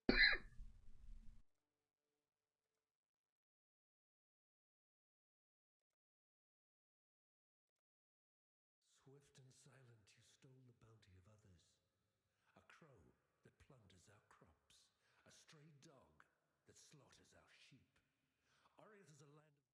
Swift and silent, you stole the bounty of others. A crow that plunders our crops. A stray dog that slaughters our sheep. Ariath is a land of...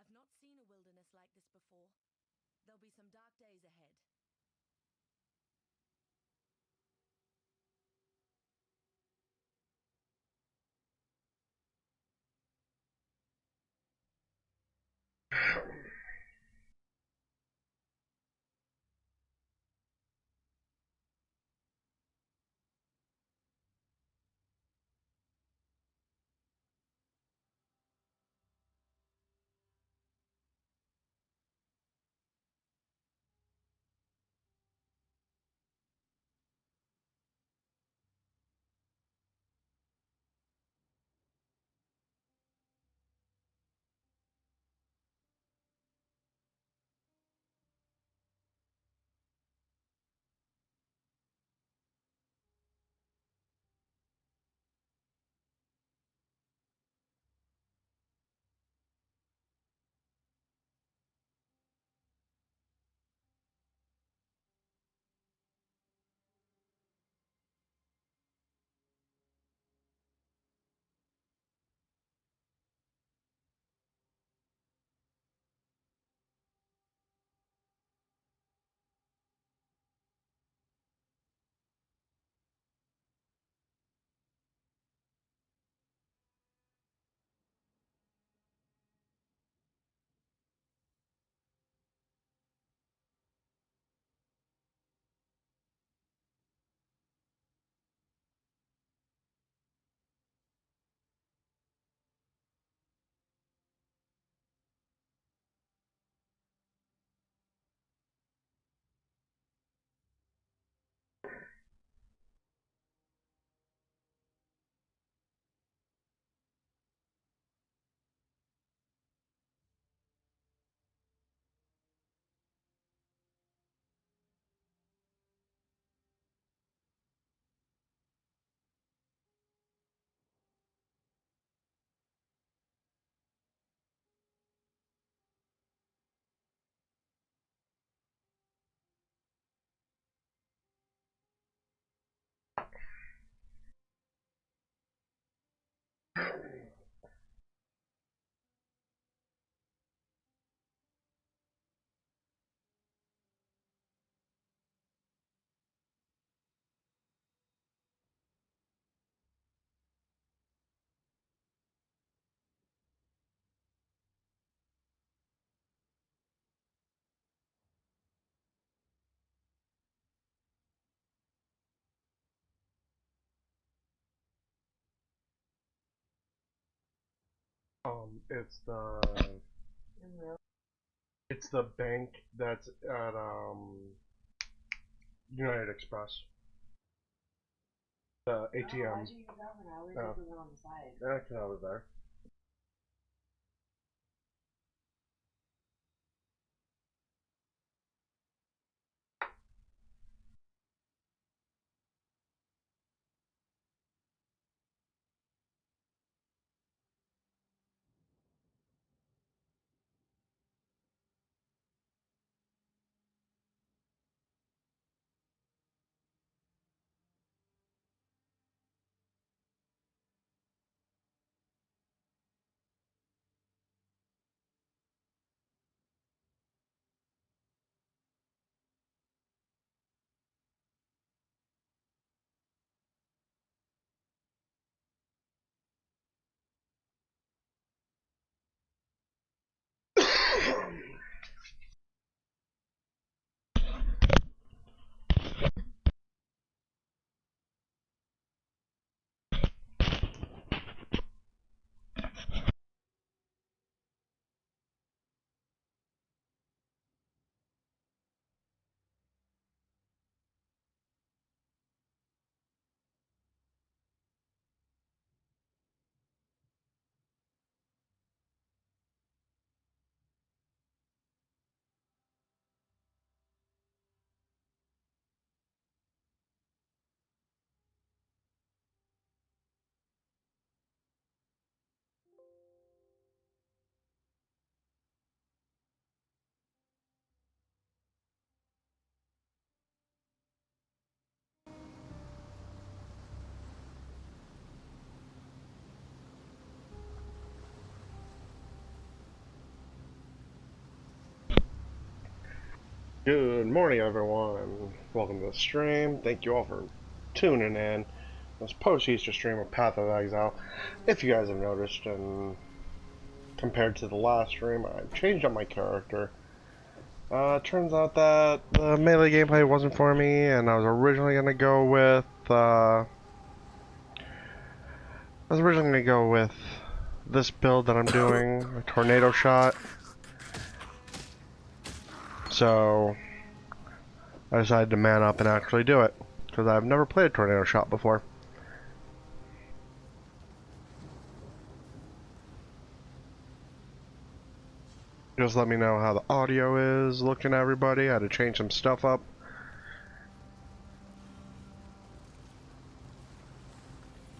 I've not seen a wilderness like this before. There'll be some dark days ahead. It's the bank that's at United Express. The ATM. Oh, why'd you use that one? I always use the one on the side. Yeah, 'cause I was there. Good morning, everyone. Welcome to the stream. Thank you all for tuning in. This post-Easter stream of Path of Exile. If you guys have noticed, and compared to the last stream, I've changed up my character. Turns out that the melee gameplay wasn't for me, and I was originally gonna go with this build that I'm doing, a tornado shot. So I decided to man up and actually do it, because I've never played a tornado shot before. Just let me know how the audio is looking, everybody. I had to change some stuff up.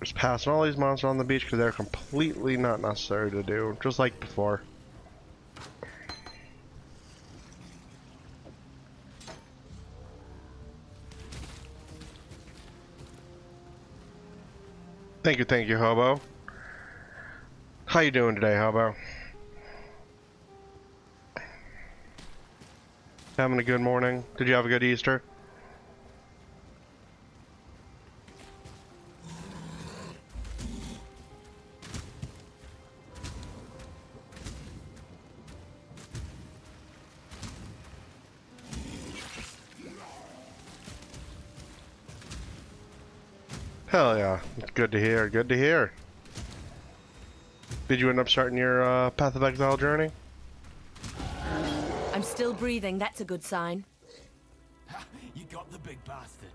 Just passing all these monsters on the beach because they're completely not necessary to do, just like before. Thank you, Hobo. How you doing today, Hobo? Having a good morning? Did you have a good Easter? Hell yeah. Good to hear, good to hear. Did you end up starting your Path of Exile journey? I'm still breathing, that's a good sign. You got the big bastard.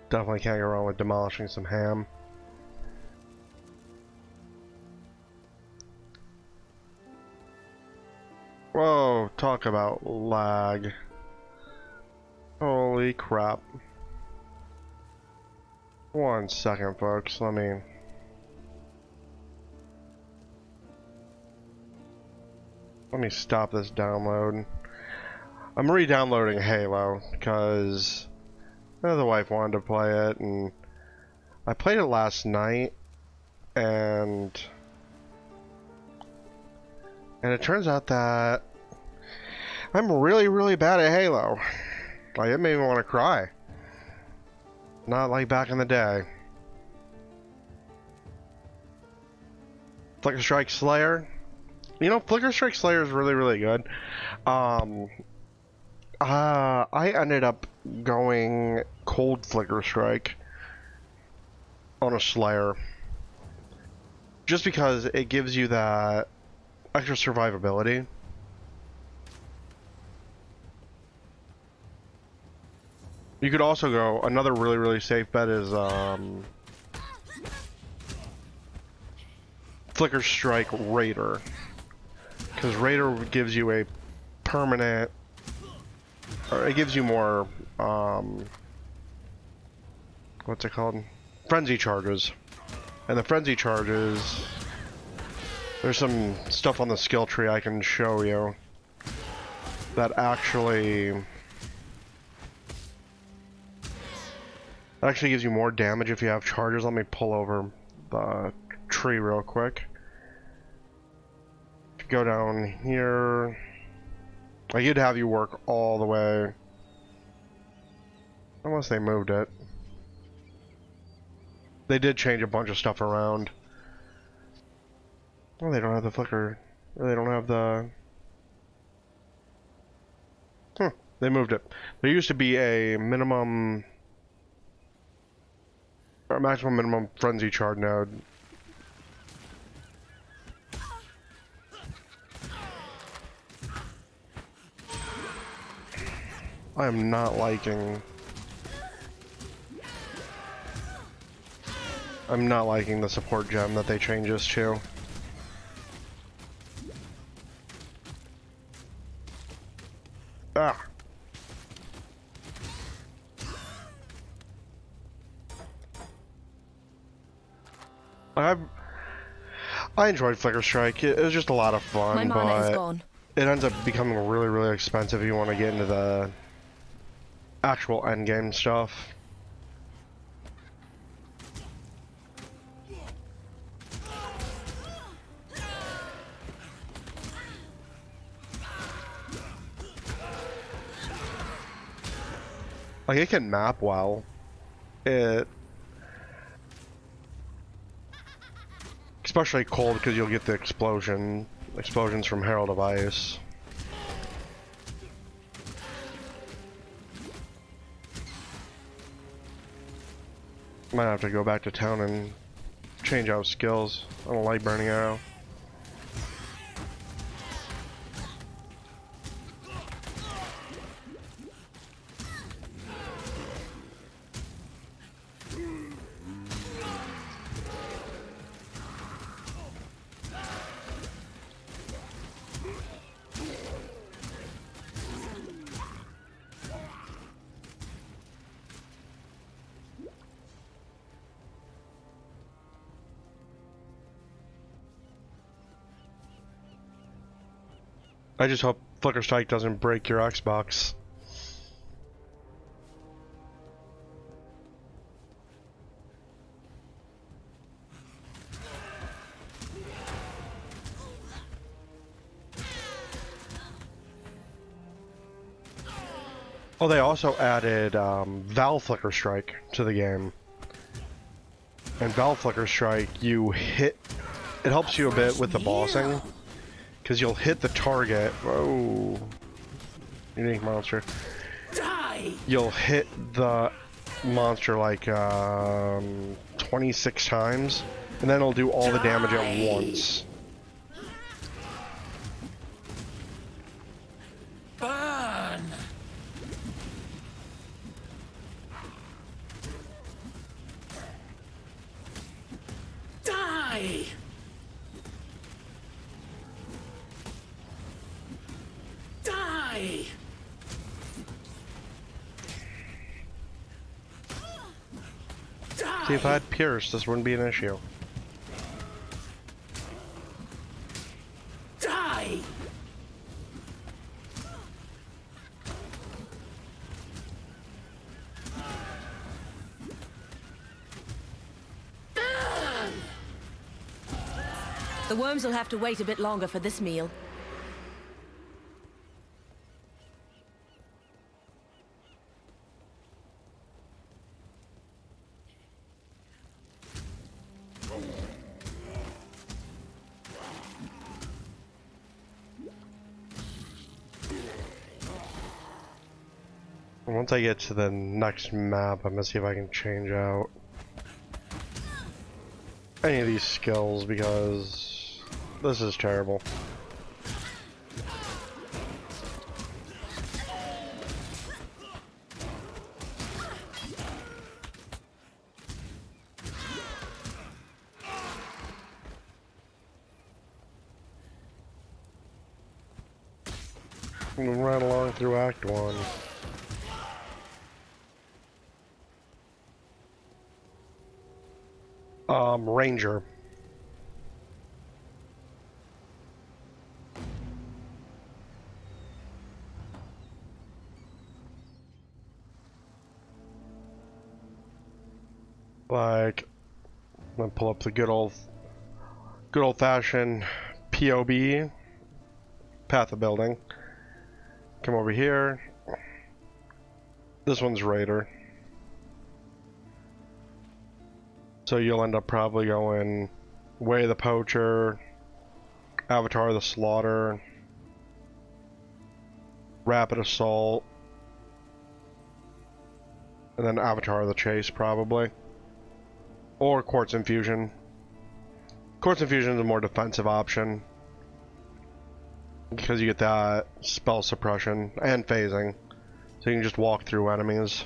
Definitely can't go wrong with demolishing some ham. Whoa, talk about lag. Holy crap. One second, folks, let me stop this download. I'm re-downloading Halo because the wife wanted to play it, and I played it last night, and it turns out that I'm really, really bad at Halo. Like, it made me want to cry. Not like back in the day. Flicker Strike Slayer. You know, Flicker Strike Slayer is really, really good. I ended up going Cold Flicker Strike on a Slayer. Just because it gives you that extra survivability. You could also go, another really, really safe bet is Flicker Strike Raider. Because Raider gives you a permanent, or it gives you more, what's it called? Frenzy charges. And the frenzy charges, there's some stuff on the skill tree I can show you that actually gives you more damage if you have charges. Let me pull over the tree real quick. If you go down here, I could have you work all the way, unless they moved it. They did change a bunch of stuff around. Oh, they don't have the flicker. Or they don't have the... They moved it. There used to be a minimum... or maximum minimum frenzy charge node. I am not liking... I'm not liking the support gem that they changed this to. Ah! I enjoyed Flicker Strike. It was just a lot of fun, but it ends up becoming really, really expensive if you want to get into the actual endgame stuff. Like, it can map well. Especially cold, because you'll get the explosions from Herald of Ice. Might have to go back to town and change out skills. I don't like burning arrow. I just hope Flicker Strike doesn't break your Xbox. Oh, they also added Val Flicker Strike to the game. And Val Flicker Strike, it helps you a bit with the bossing. Because you'll hit the target. Whoa. Unique monster. Die! You'll hit the monster like 26 times. And then it'll do all the damage at once. Burn! Die! Die! See, if I had Pierce, this wouldn't be an issue. Die! The worms will have to wait a bit longer for this meal. Once I get to the next map, I'm gonna see if I can change out any of these skills because this is terrible. Right along through Act 1. Ranger. Like, I'm gonna pull up the good old fashioned PoB, Path of Building. Come over here. This one's Raider. So you'll end up probably going Way the Poacher, Avatar the Slaughter, Rapid Assault, and then Avatar the Chase probably. Or Quartz Infusion. Quartz Infusion is a more defensive option because you get that spell suppression and phasing. So you can just walk through enemies.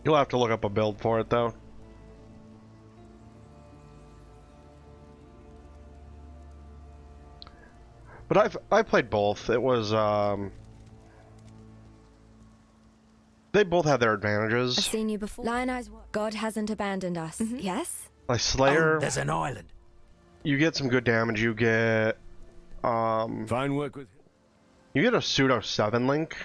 You'll have to look up a build for it though. But I played both. It was they both have their advantages. I've seen you before. Lion Eyes, God hasn't abandoned us. Yes? Like Slayer, there's an island. you get some good damage. You get Fine work with. you get a pseudo 7 link.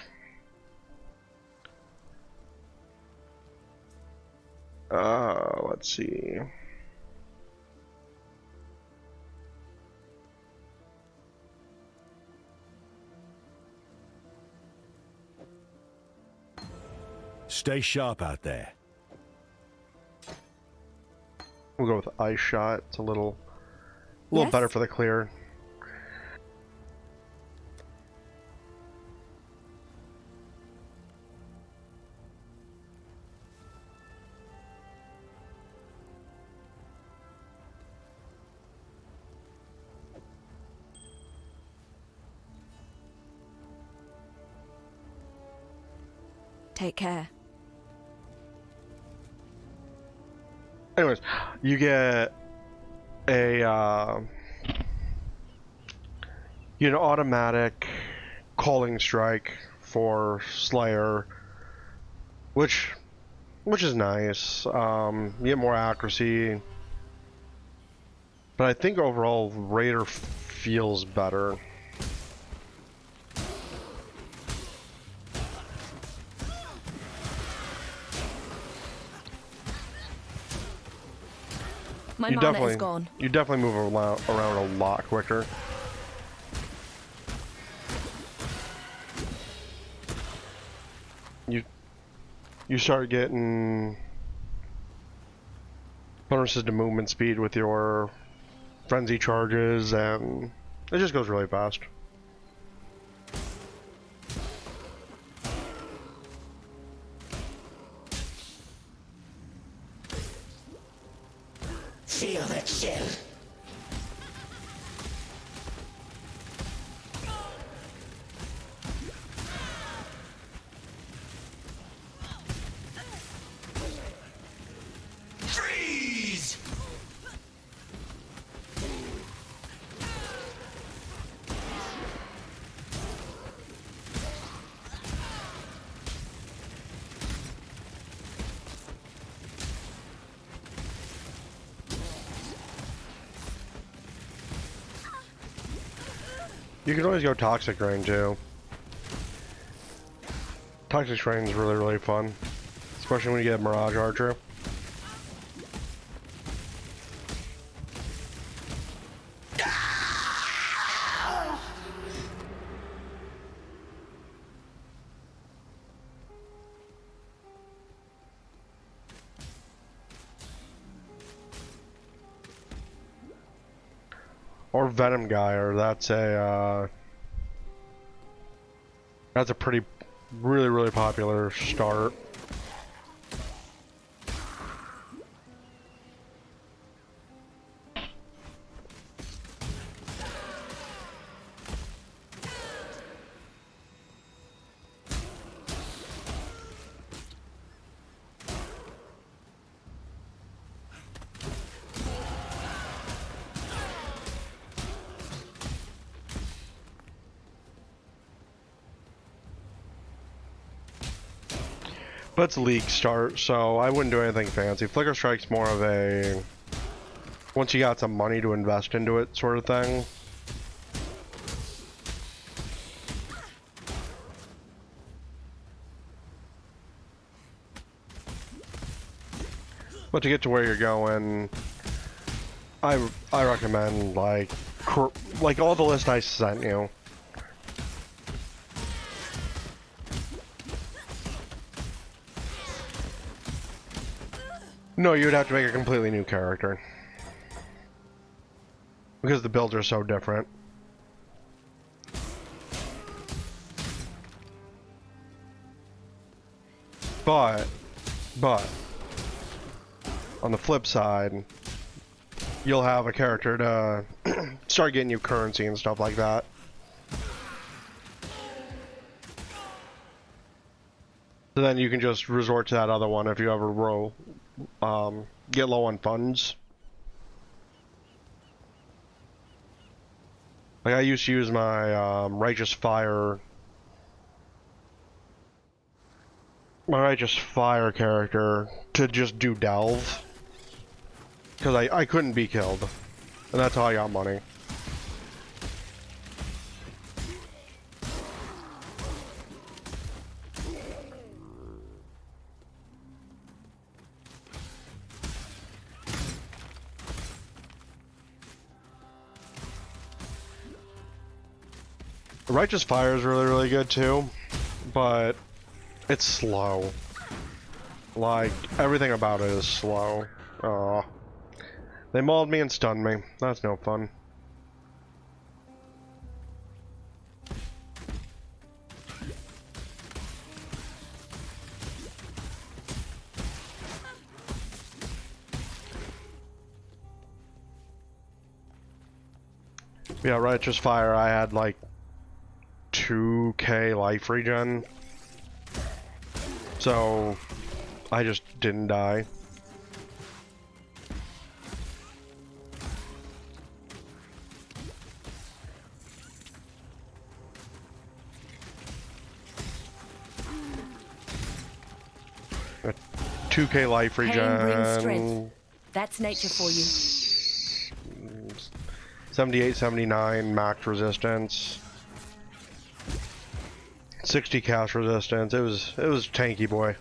Let's see. Stay sharp out there. We'll go with Ice Shot. It's a little better for the clear. Take care. Anyways, you get a you get an automatic calling strike for Slayer, which is nice. You get more accuracy, but I think overall Raider feels better. My mana is gone. You definitely move around a lot quicker. You start getting bonuses to movement speed with your frenzy charges, and it just goes really fast. Feel that chill. Freeze! You can always go Toxic Rain too. Toxic Rain is really fun, especially when you get Mirage Archer. Or Venom Guy, or that's a pretty, really popular start. But it's League start, so I wouldn't do anything fancy. Flicker Strike's more of a once you got some money to invest into it sort of thing. But to get to where you're going, I recommend like all the list I sent you. No, you would have to make a completely new character. Because the builds are so different. But, on the flip side, you'll have a character to start getting you currency and stuff like that. So then you can just resort to that other one if you ever get low on funds. Like I used to use my Righteous Fire character to just do delve. Because I couldn't be killed. And that's how I got money. Righteous Fire is really good too, but it's slow. Like, everything about it is slow. Aw. They mauled me and stunned me. That's no fun. Yeah, Righteous Fire, I had like 2k life regen. So, I just didn't die. A 2k life regen. Pain brings strength. That's nature for you. 78, 79 max resistance. 60 cast resistance. It was tanky, boy.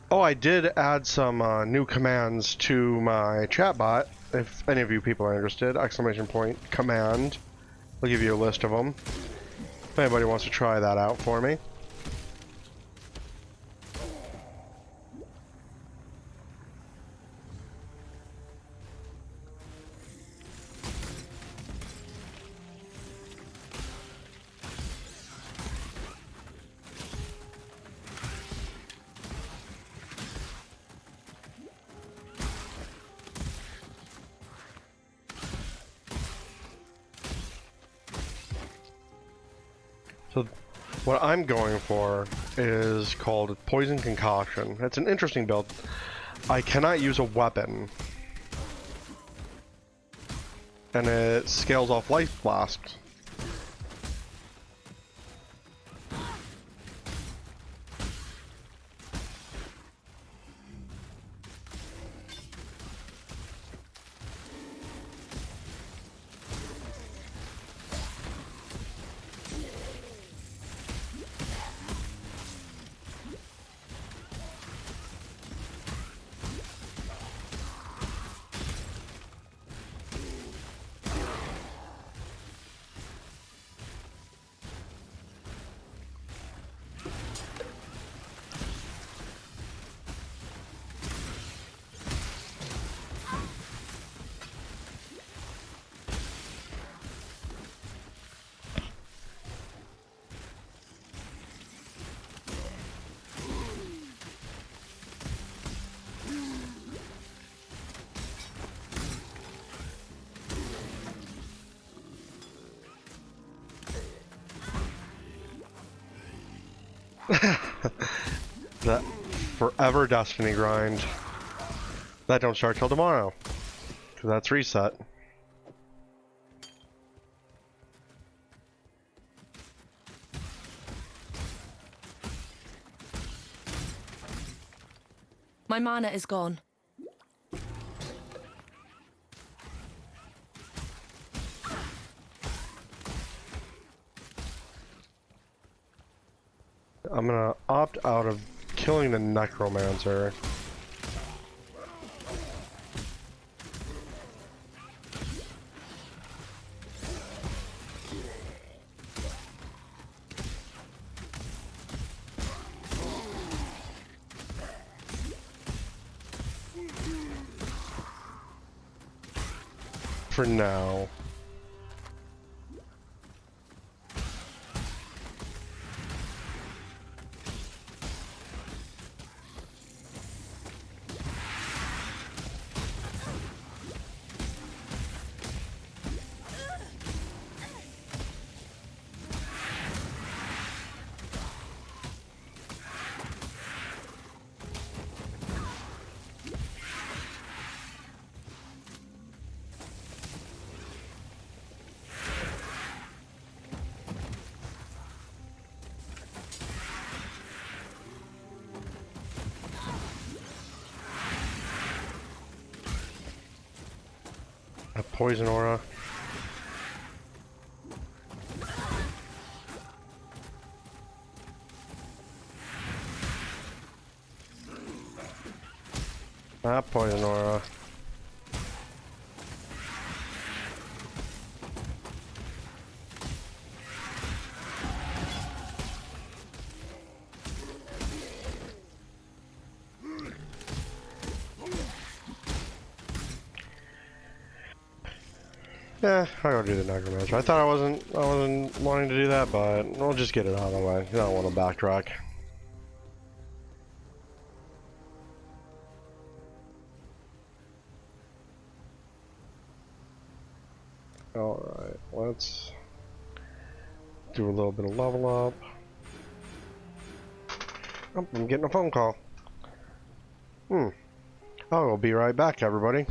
Oh, I did add some new commands to my chatbot. If any of you people are interested, ! command. I'll give you a list of them. If anybody wants to try that out for me. So, what I'm going for is called Poison Concoction. It's an interesting build. I cannot use a weapon. And it scales off Life Blast. That forever Destiny grind. That don't start till tomorrow. Because that's reset. My mana is gone. I'm gonna opt out of killing the Necromancer. For now. A poison aura. Poison aura. Yeah, I'll go do the Necromancer. I thought I wasn't wanting to do that, but we'll just get it out of the way. I don't want to backtrack. Alright, let's do a little bit of level up. Oh, I'm getting a phone call. I'll be right back, everybody.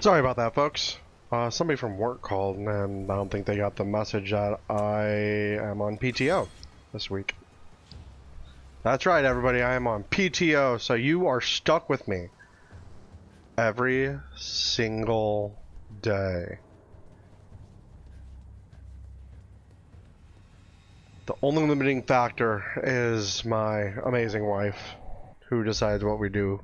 Sorry about that, folks. Somebody from work called, and I don't think they got the message that I am on PTO this week. That's right, everybody. I am on PTO, so you are stuck with me every single day. The only limiting factor is my amazing wife, who decides what we do.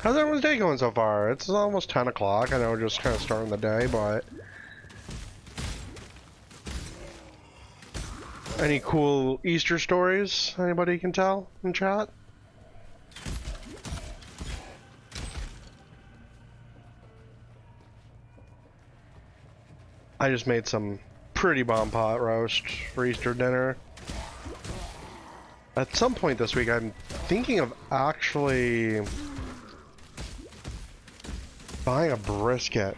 How's everyone's day going so far? It's almost 10 o'clock. I know we're just kind of starting the day, but... Any cool Easter stories anybody can tell in chat? I just made some pretty bomb pot roast for Easter dinner. At some point this week, I'm thinking of actually buying a brisket.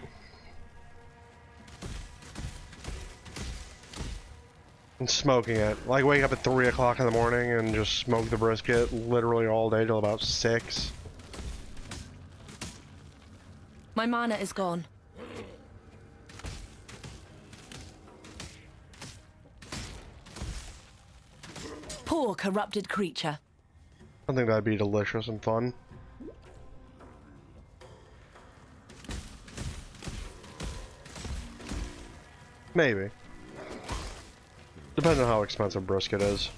And smoking it. Like wake up at 3 o'clock in the morning and just smoke the brisket literally all day till about 6. My mana is gone. Poor corrupted creature. I think that'd be delicious and fun. Maybe. Depending on how expensive brisket is.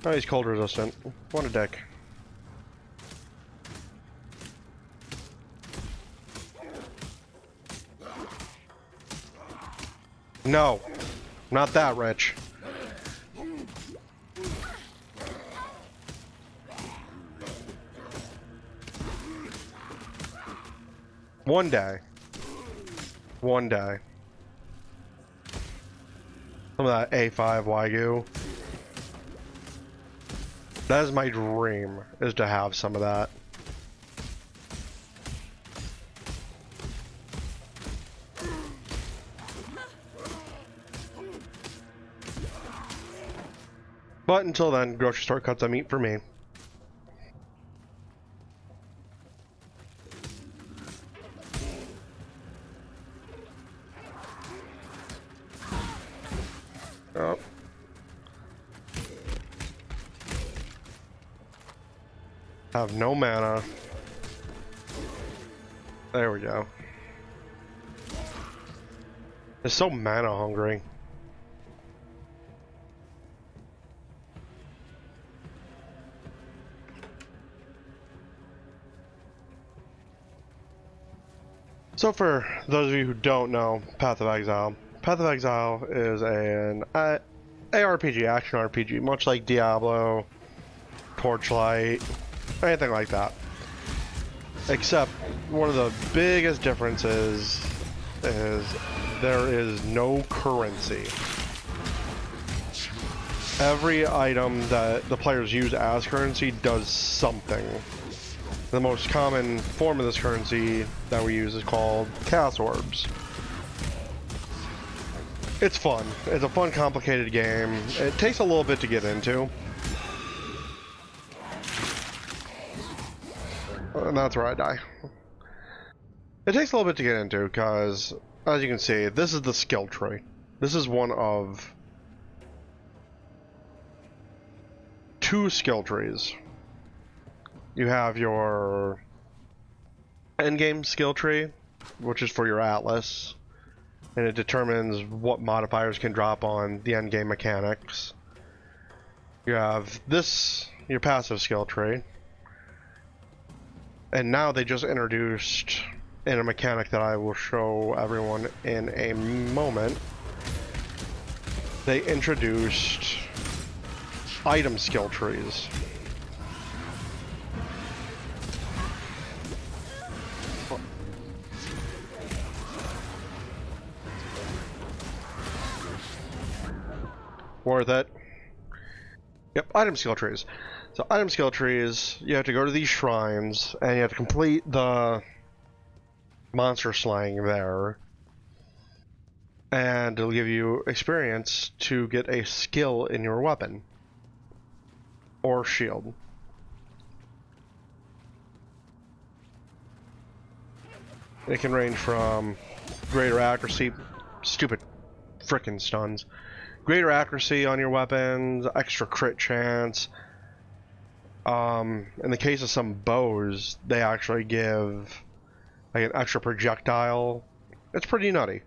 Oh, he's cold resistant. What a dick. No, not that rich. One day. One day. Some of that A5 Wagyu. That is my dream, is to have some of that. But until then, grocery store cuts of meat for me. Oh. Have no mana. There we go. It's so mana hungry. So for those of you who don't know Path of Exile is an ARPG, action RPG, much like Diablo, Torchlight, anything like that. Except one of the biggest differences is there is no currency. Every item that the players use as currency does something. The most common form of this currency that we use is called Chaos Orbs. It's fun. It's a fun, complicated game. It takes a little bit to get into. And that's where I die. It takes a little bit to get into because, as you can see, this is the skill tree. This is one of 2 skill trees. You have your endgame skill tree, which is for your Atlas, and it determines what modifiers can drop on the endgame mechanics. You have this, your passive skill tree, and now they just introduced in a mechanic that I will show everyone in a moment. They introduced item skill trees. Worth it. Yep, item skill trees. So item skill trees, you have to go to these shrines, and you have to complete the monster slaying there. And it'll give you experience to get a skill in your weapon. Or shield. It can range from greater accuracy, stupid frickin' stuns, greater accuracy on your weapons, extra crit chance. In the case of some bows, they actually give like an extra projectile. It's pretty nutty.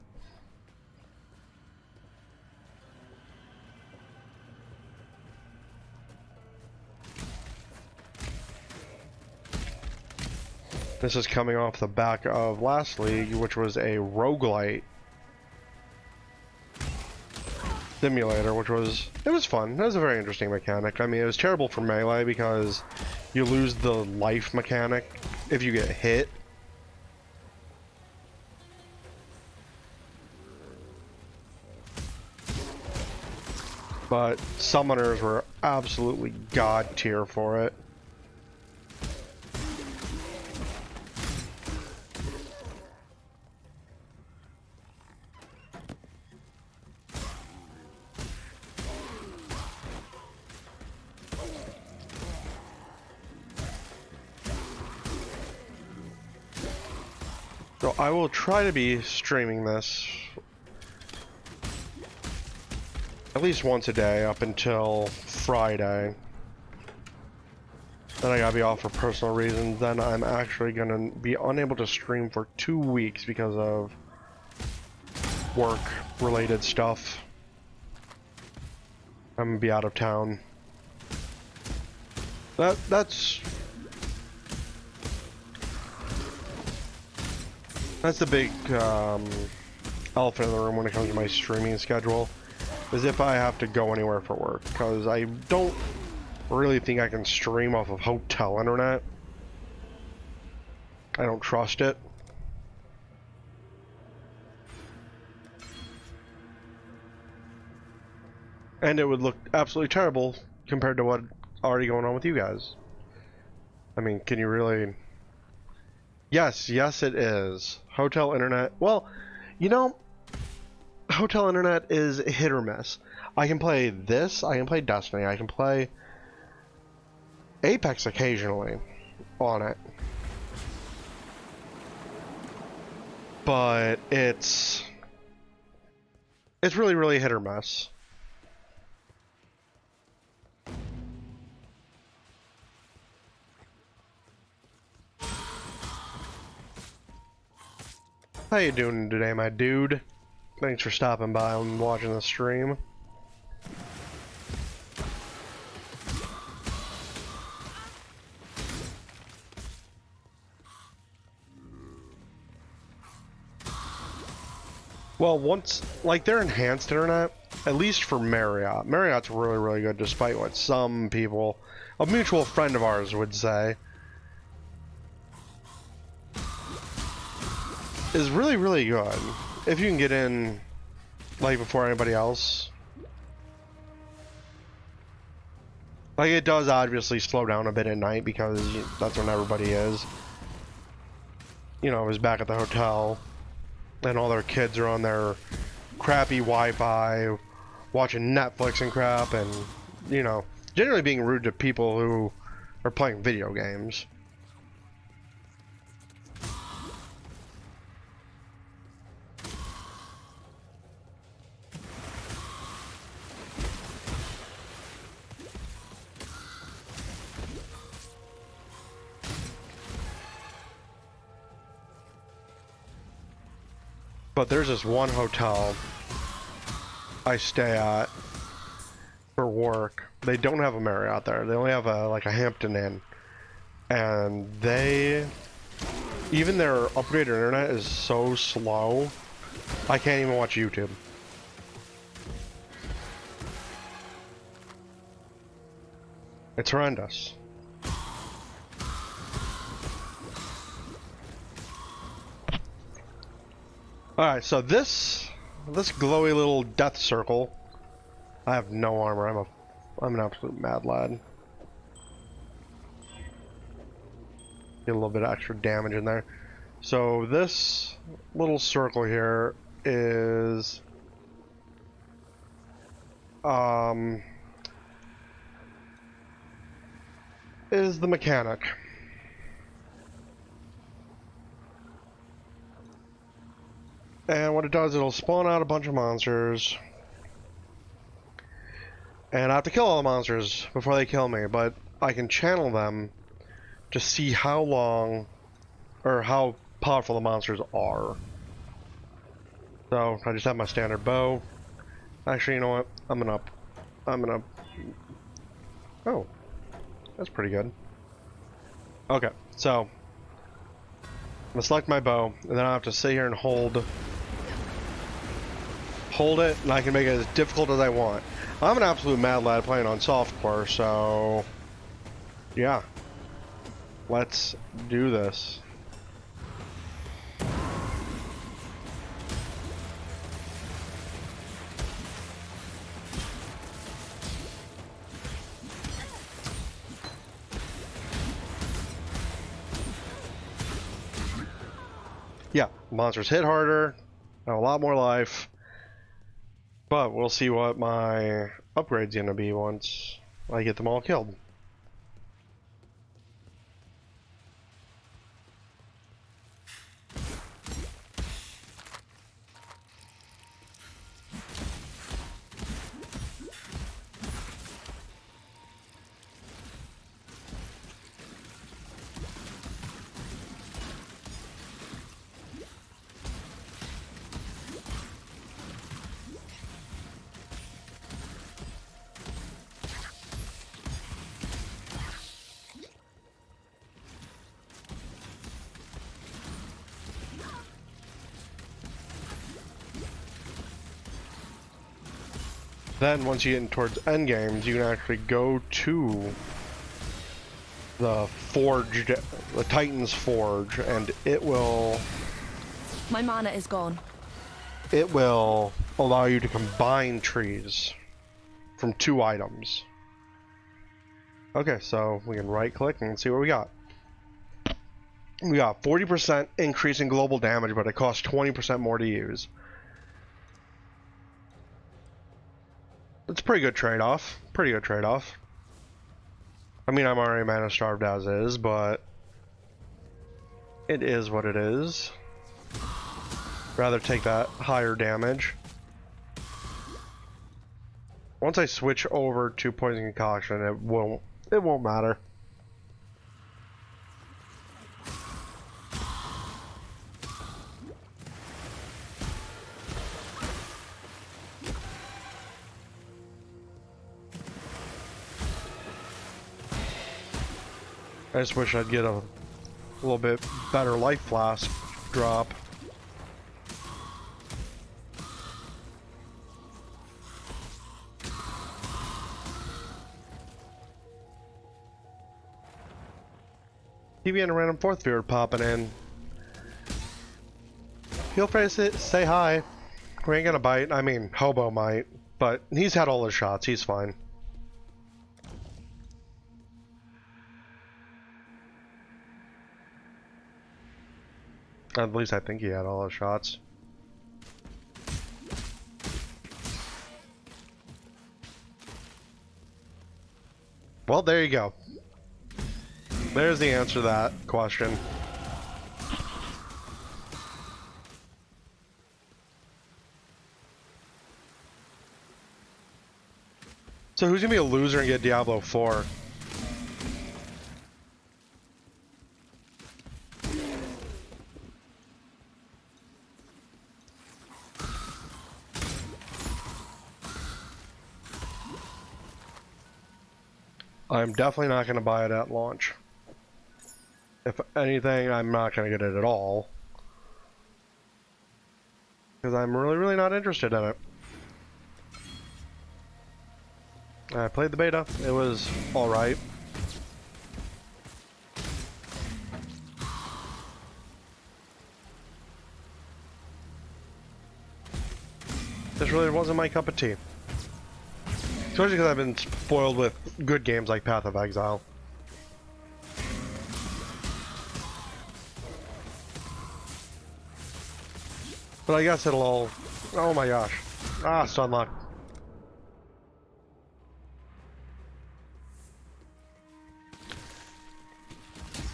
This is coming off the back of last league, which was a roguelite simulator, which was, it was fun. That was a very interesting mechanic. I mean, it was terrible for melee because you lose the life mechanic if you get hit. But summoners were absolutely god tier for it. So I will try to be streaming this at least once a day up until Friday. then I gotta be off for personal reasons. Then I'm actually gonna be unable to stream for 2 weeks because of work-related stuff. I'm gonna be out of town. That's the big elephant in the room when it comes to my streaming schedule, is if I have to go anywhere for work, because I don't really think I can stream off of hotel internet. I don't trust it. And it would look absolutely terrible compared to what's already going on with you guys. I mean, can you really... Yes, it is. Hotel internet. Well, you know, hotel internet is hit or miss. I can play this, I can play Destiny, I can play Apex occasionally on it. But it's really, really hit or miss. How you doing today, my dude? Thanks for stopping by and watching the stream. Well, once, like, their enhanced internet, at least for Marriott. Marriott's really, really good, despite what some people, a mutual friend of ours, would say. Is really, really good. If you can get in, like, before anybody else. Like, it does obviously slow down a bit at night because that's when everybody is. You know, I was back at the hotel, and all their kids are on their crappy Wi-Fi, watching Netflix and crap, and, you know, generally being rude to people who are playing video games. But there's this one hotel I stay at for work. They don't have a Marriott there. They only have like a Hampton Inn. And even their upgraded internet is so slow, I can't even watch YouTube. It's horrendous. Alright, so this glowy little death circle, I have no armor. I'm an absolute mad lad. Get a little bit of extra damage in there. So this little circle here is the mechanic. And what it does, it'll spawn out a bunch of monsters. And I have to kill all the monsters before they kill me, but I can channel them to see how long or how powerful the monsters are. So I just have my standard bow. Actually, you know what? I'm gonna oh, that's pretty good. Okay, so I'm gonna select my bow, and then I have to sit here and hold it, and I can make it as difficult as I want. I'm an absolute mad lad playing on softcore, so yeah, let's do this. Yeah, monsters hit harder, have a lot more life. But we'll see what my upgrade's gonna be once I get them all killed. Then once you get in towards endgames, you can actually go to the forge, the Titan's Forge, and it will My mana is gone. allow you to combine trees from 2 items. Okay, so we can right click and see what we got. We got 40% increase in global damage, but it costs 20% more to use. It's a pretty good trade-off. Pretty good trade-off. I mean, I'm already mana starved as is, but it is what it is. Rather take that higher damage. Once I switch over to Poison Concoction, it won't matter. I just wish I'd get a little bit better life flask drop. TV and a random 4th viewer popping in. Feel free to say hi. We ain't gonna bite. I mean, Hobo might, but he's had all his shots. He's fine. At least I think he had all his shots. Well, there you go. There's the answer to that question. So who's gonna be a loser and get Diablo 4? I'm definitely not gonna buy it at launch. If anything, I'm not gonna get it at all. Because I'm really not interested in it. I played the beta. It was alright. This really wasn't my cup of tea. Especially because I've been spoiled with good games like Path of Exile. But I guess it'll all... Oh my gosh. Ah, Sunlock.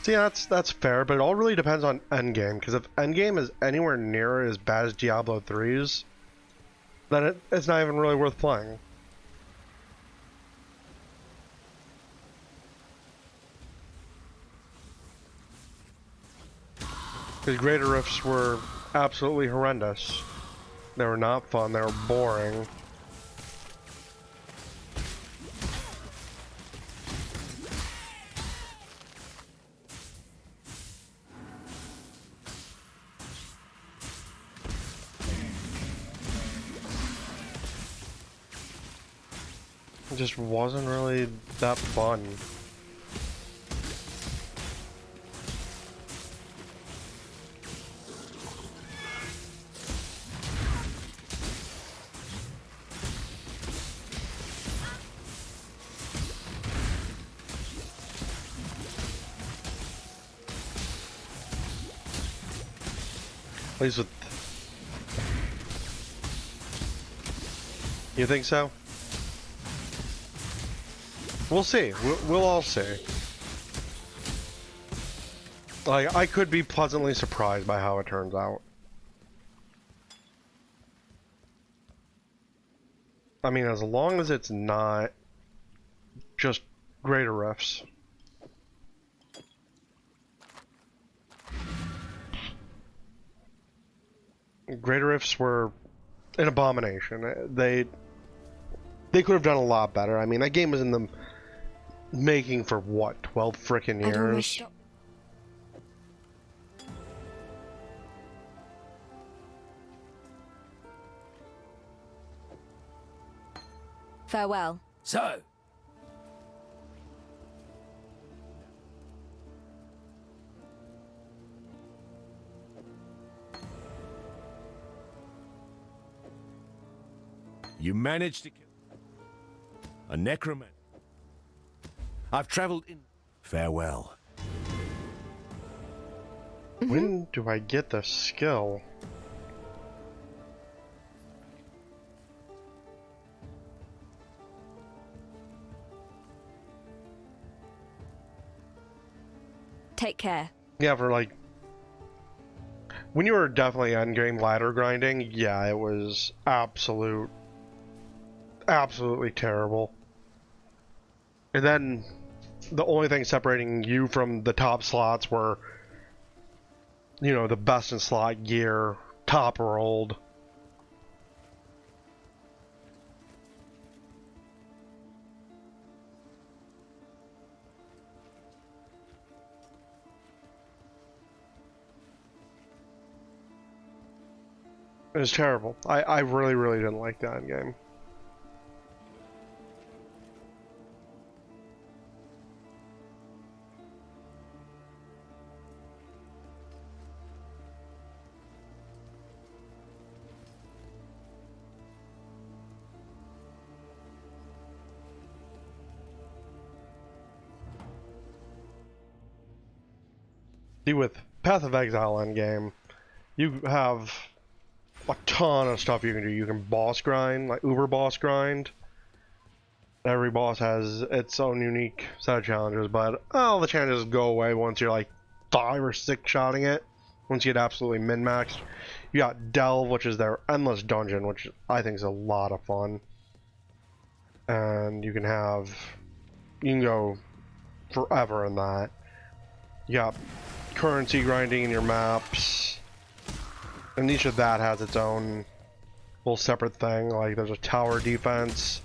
See, that's fair, but it all really depends on endgame, because if endgame is anywhere near as bad as Diablo 3's, then it's not even really worth playing. Because Greater Rifts were absolutely horrendous. They were not fun, they were boring. It just wasn't really that fun. At least with... You think so? We'll see. We'll all see. Like, I could be pleasantly surprised by how it turns out. I mean, as long as it's not just Greater Rifts. Greater Rifts were an abomination. They could have done a lot better. I mean, that game was in the making for what, 12 frickin' years? Farewell. So, you managed to kill a necromancer. I've traveled in. Farewell. When do I get the skill? Take care. Yeah, for like... When you were definitely endgame ladder grinding, yeah, it was absolutely terrible. And then the only thing separating you from the top slots were, you know, the best in slot gear, top rolled. It was terrible. I really, really didn't like that in game. See, with Path of Exile endgame, you have a ton of stuff you can do. You can boss grind, like Uber boss grind. Every boss has its own unique set of challenges, but all the challenges go away once you're like 5 or 6 shotting it. Once you get absolutely min-maxed. You got Delve, which is their endless dungeon, which I think is a lot of fun. And you can go forever in that. You got currency grinding in your maps. And each of that has its own little separate thing. Like there's a tower defense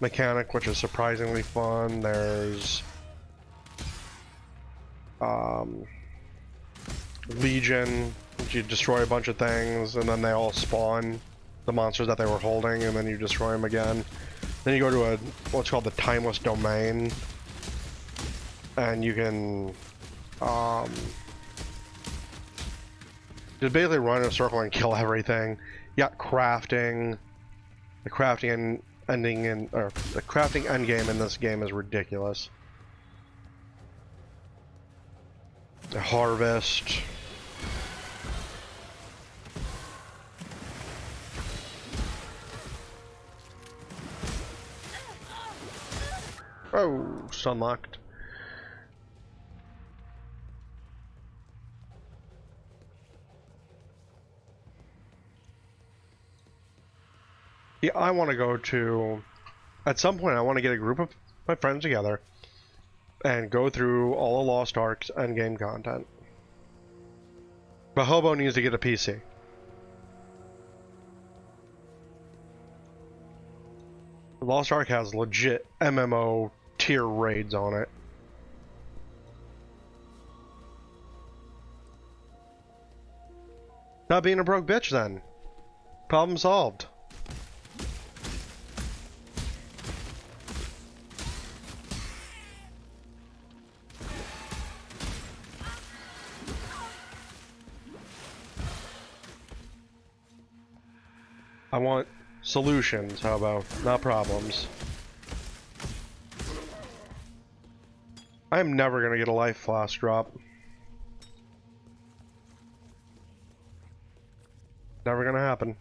mechanic, which is surprisingly fun. There's Legion, which you destroy a bunch of things, and then they all spawn the monsters that they were holding, and then you destroy them again. Then you go to what's called the Timeless Domain, and you can just basically run in a circle and kill everything. You got crafting. The crafting the crafting endgame in this game is ridiculous. The harvest. Oh, sunlocked. Yeah, I want to go to... At some point, I want to get a group of my friends together and go through all the Lost Ark's endgame content. But Hobo needs to get a PC. Lost Ark has legit MMO tier raids on it. Not being a broke bitch then. Problem solved. I want solutions, how about? Not problems. I am never gonna get a life flask drop. Never gonna happen.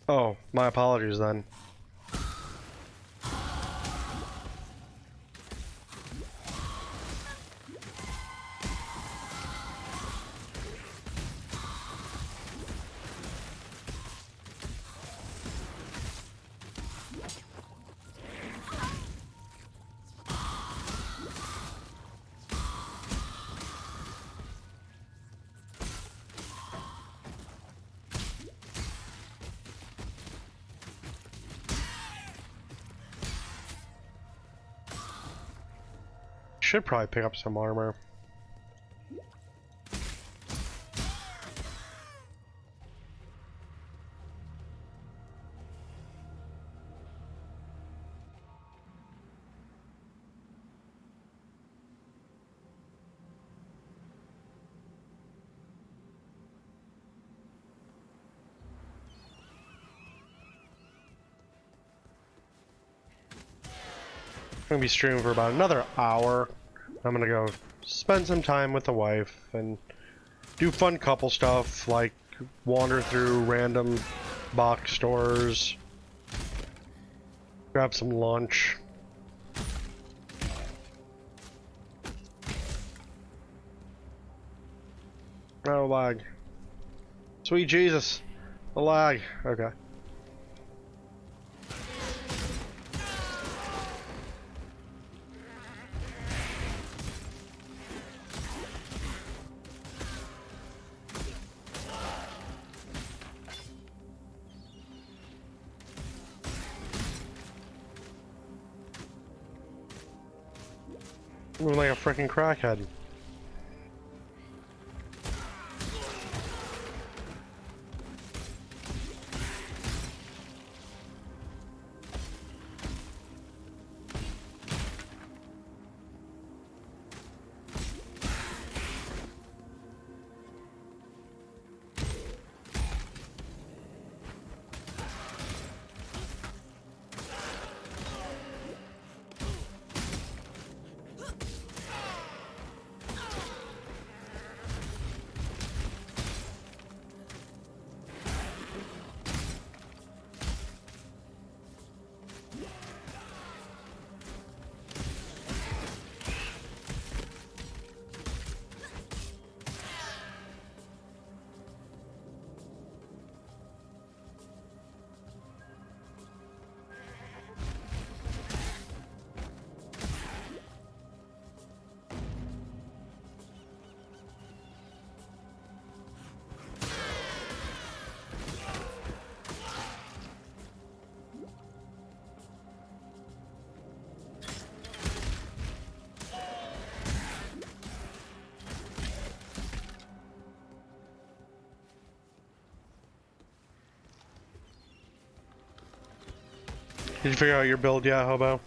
Oh, my apologies then. Should probably pick up some armor. gonna be streaming for about another hour. I'm gonna go spend some time with the wife and do fun couple stuff like wander through random box stores, grab some lunch. Oh, lag. Sweet Jesus. The lag. Okay. Moving like a freaking crackhead. Did you figure out your build yet, Hobo?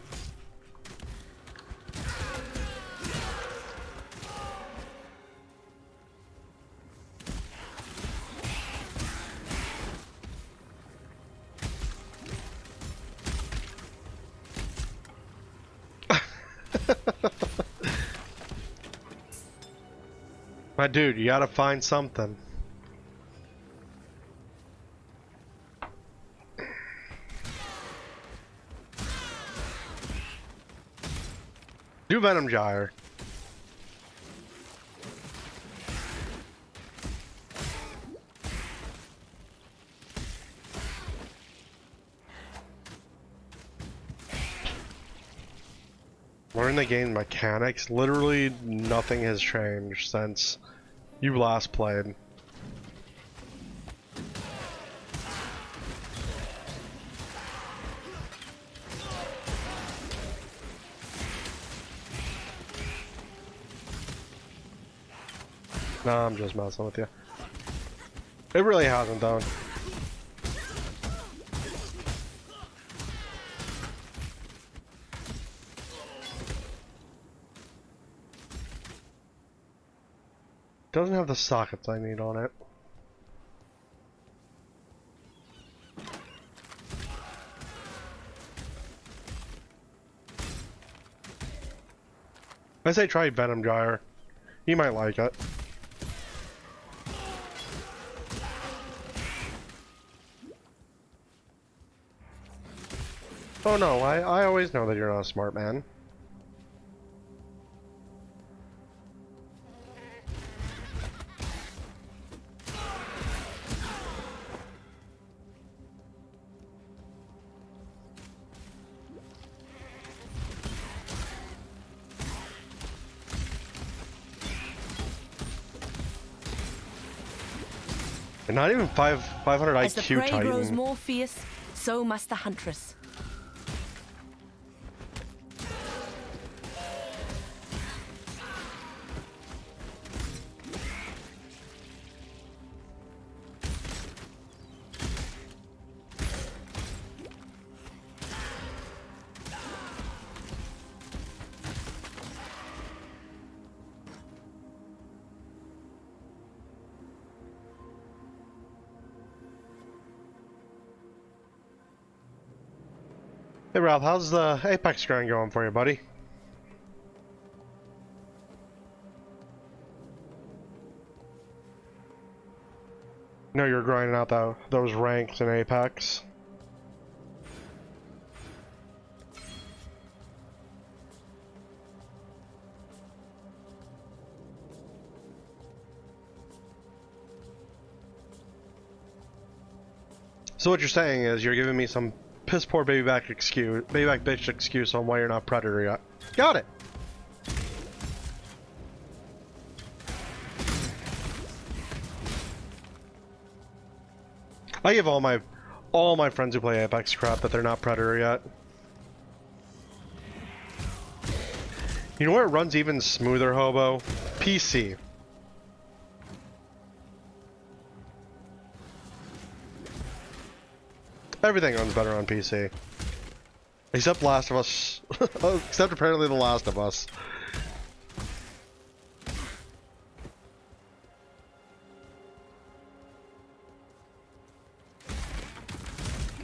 My dude, you gotta find something. Do Venom Gyre. Learn the game mechanics. Literally nothing has changed since you last played. Nah, I'm just messing with you. It really hasn't, though. Doesn't have the sockets I need on it. I say try Venom Gyre. You might like it. Oh no, I always know that you're not a smart man. And not even 500 As the IQ prey Titan. grows more fierce, so must the huntress. Hey Ralph, how's the Apex grind going for you, buddy? No, you're grinding out those ranks in Apex. So what you're saying is you're giving me some piss poor baby back bitch excuse on why you're not Predator yet. Got it. I give all my friends who play Apex crap that they're not Predator yet. You know where it runs even smoother, Hobo? PC. Everything runs better on PC. Except Last of Us. Except apparently The Last of Us.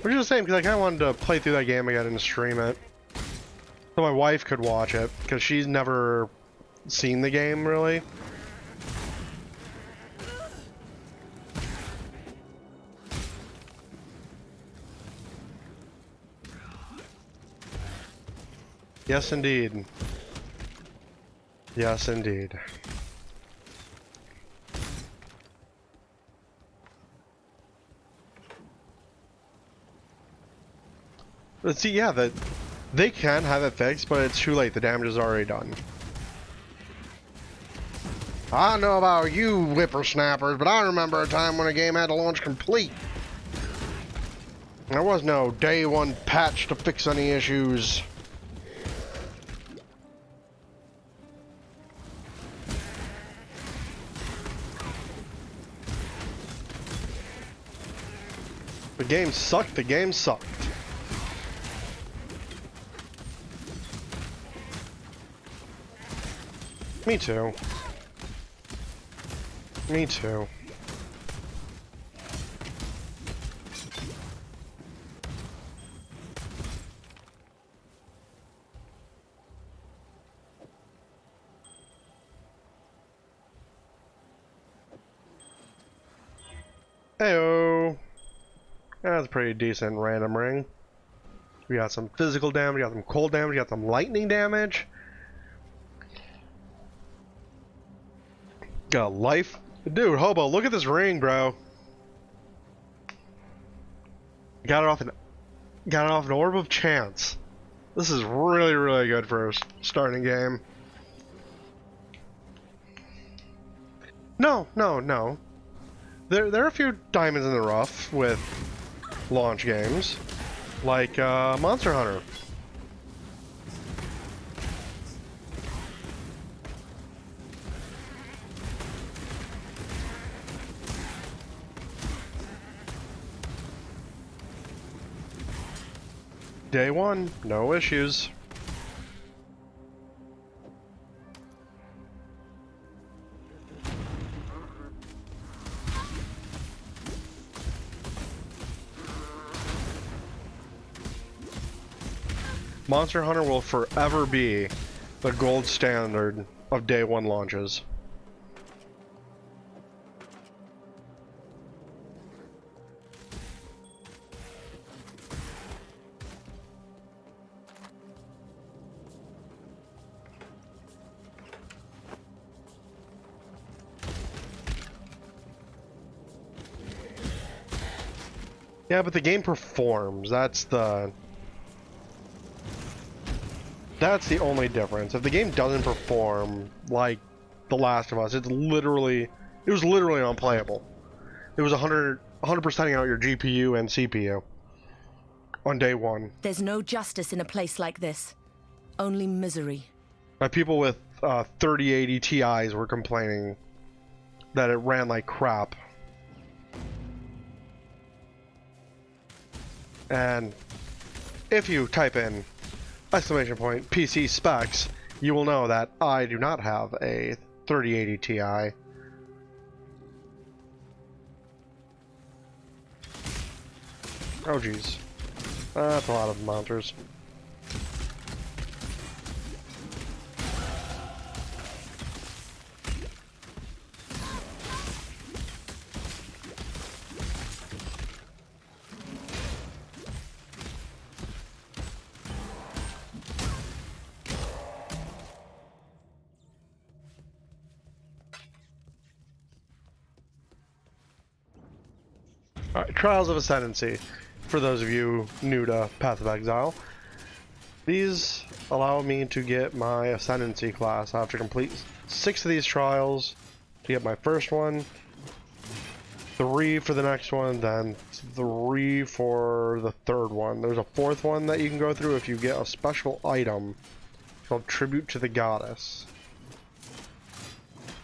Which is the same, because I kind of wanted to play through that game again and stream it. So my wife could watch it, because she's never seen the game, really. Yes, indeed. Yes, indeed. Let's see, yeah, they can have it fixed, but it's too late. The damage is already done. I don't know about you whippersnappers, but I remember a time when a game had to launch complete. There was no day one patch to fix any issues. The game sucked, the game sucked. Me too. Me too. Heyo. That's a pretty decent random ring. We got some physical damage, we got some cold damage, we got some lightning damage. Got life. Dude, Hobo, look at this ring, bro. Got it off an orb of chance. This is really, really good for a starting game. No. There are a few diamonds in the rough with launch games, like Monster Hunter. Day one, no issues. Monster Hunter will forever be the gold standard of day one launches. Yeah, but the game performs. That's the only difference. If the game doesn't perform like The Last of Us, it was literally unplayable. It was 100%ing out your GPU and CPU on day one. There's no justice in a place like this. Only misery. People with 3080 Ti's were complaining that it ran like crap. And if you type in exclamation point PC specs, you will know that I do not have a 3080 Ti. Oh geez. That's a lot of monsters. Alright, Trials of Ascendancy. For those of you new to Path of Exile, these allow me to get my Ascendancy class. I have to complete 6 of these trials to get my first one, 3 for the next one, then 3 for the third one. There's a 4th one that you can go through if you get a special item called Tribute to the Goddess.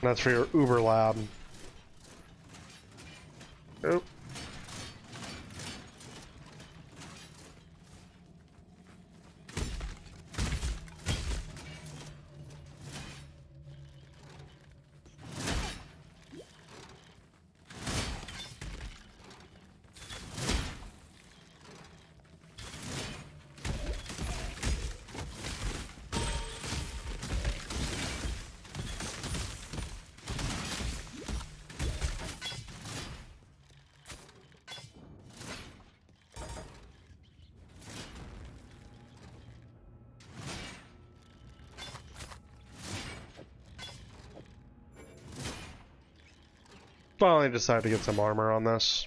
And that's for your Uber Lab. Oop. Finally decided to get some armor on this.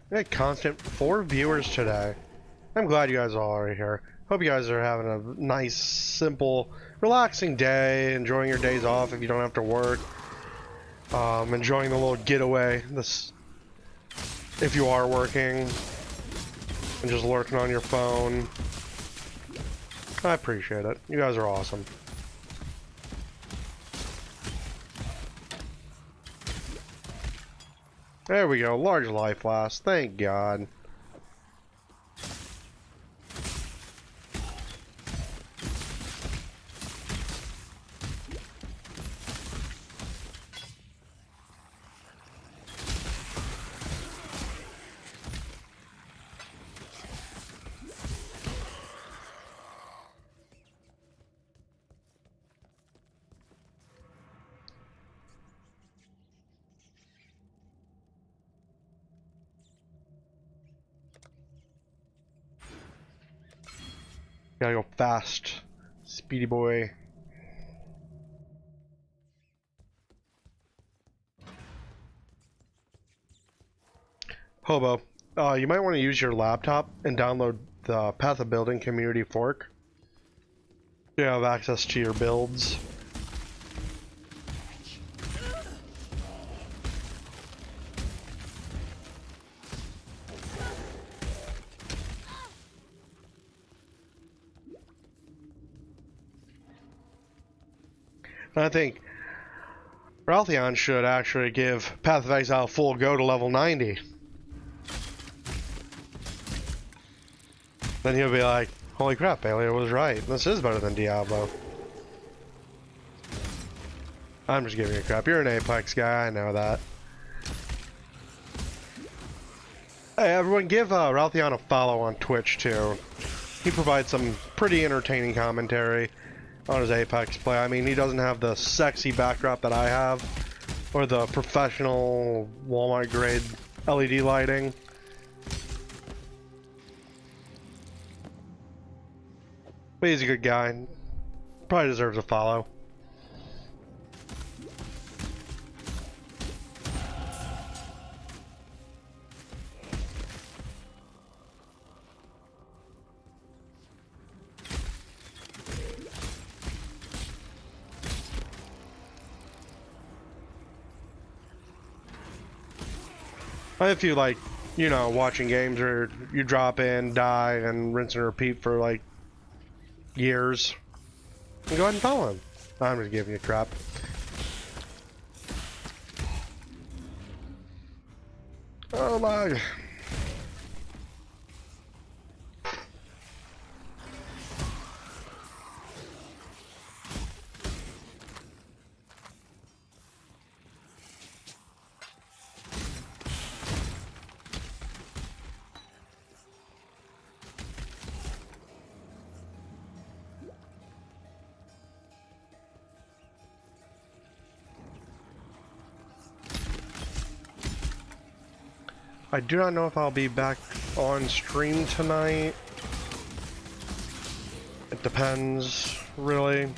We had constant 4 viewers today. I'm glad you guys all are here. Hope you guys are having a nice, simple, relaxing day, enjoying your days off if you don't have to work. Enjoying the little getaway. This, if you are working and just lurking on your phone. I appreciate it. You guys are awesome. There we go. Large life last. Thank God. Gotta go fast. Speedy boy. Hobo, you might want to use your laptop and download the Path of Building Community Fork. You have access to your builds. I think Raltheon should actually give Path of Exile full go to level 90. Then he'll be like, holy crap, Bailey was right. This is better than Diablo. I'm just giving you crap. You're an Apex guy, I know that. Hey, everyone, give Raltheon a follow on Twitch, too. He provides some pretty entertaining commentary on his Apex play. I mean, he doesn't have the sexy backdrop that I have, or the professional Walmart grade LED lighting. But he's a good guy. Probably deserves a follow. If you like, you know, watching games where you drop in, die, and rinse and repeat for like years, go ahead and follow him. I'm just giving you crap. Oh my. I do not know if I'll be back on stream tonight. It depends, really.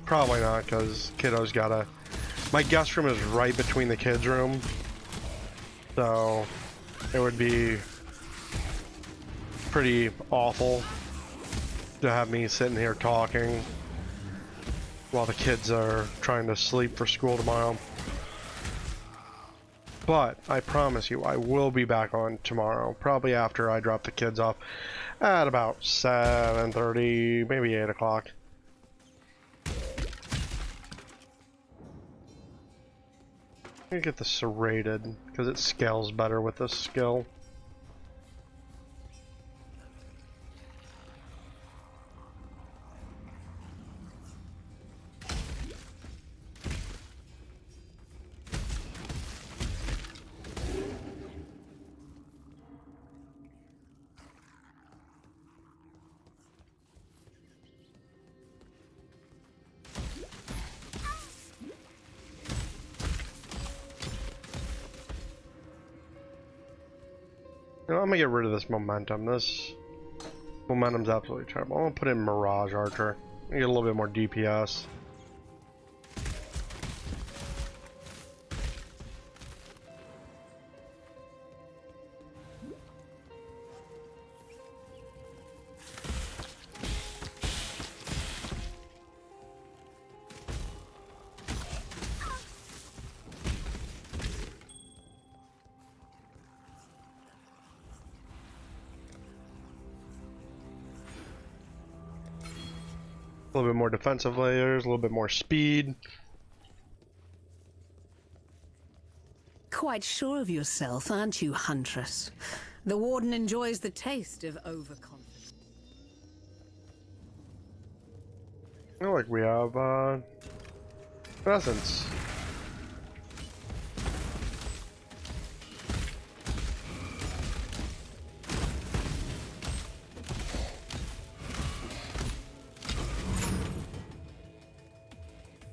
Probably not, because kiddo's gotta... My guest room is right between the kids' room. So, it would be pretty awful to have me sitting here talking while the kids are trying to sleep for school tomorrow. But I promise you, I will be back on tomorrow, probably after I drop the kids off at about 7:30, maybe 8 o'clock. I'm gonna get the serrated, because it scales better with this skill. You know, I'm gonna get rid of this momentum. This momentum's absolutely terrible. I'm gonna put in Mirage Archer. Get a little bit more DPS. A little bit more defensive layers, a little bit more speed. Quite sure of yourself, aren't you, Huntress? The Warden enjoys the taste of overconfidence. I feel like we have, presence.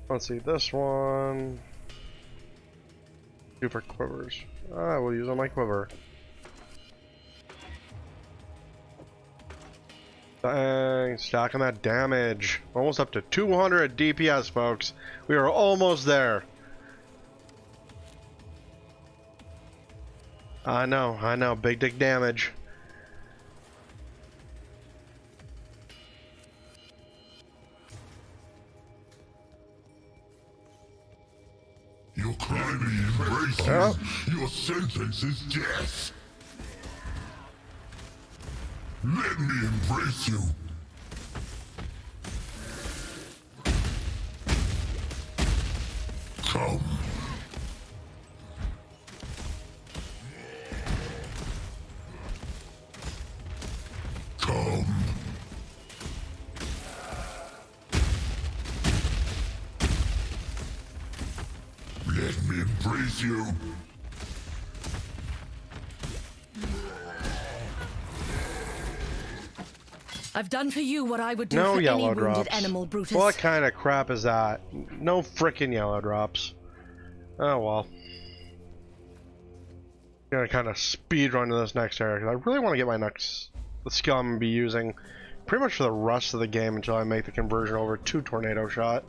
Let's see, this one. Two for quivers. I will use on my quiver. Dang, stacking that damage. Almost up to 200 DPS, folks. We are almost there. I know, big dick damage. Your crime embraces. Yep. Your sentence is death. Let me embrace you. Come. Come. Let me embrace you. I've done for you what I would do No for any yellow wounded drops. animal, Brutus. What kind of crap is that? No frickin' yellow drops. Oh well. Gonna kind of speed run to this next area because I really want to get my next the skill I'm gonna be using pretty much for the rest of the game until I make the conversion over to Tornado Shot.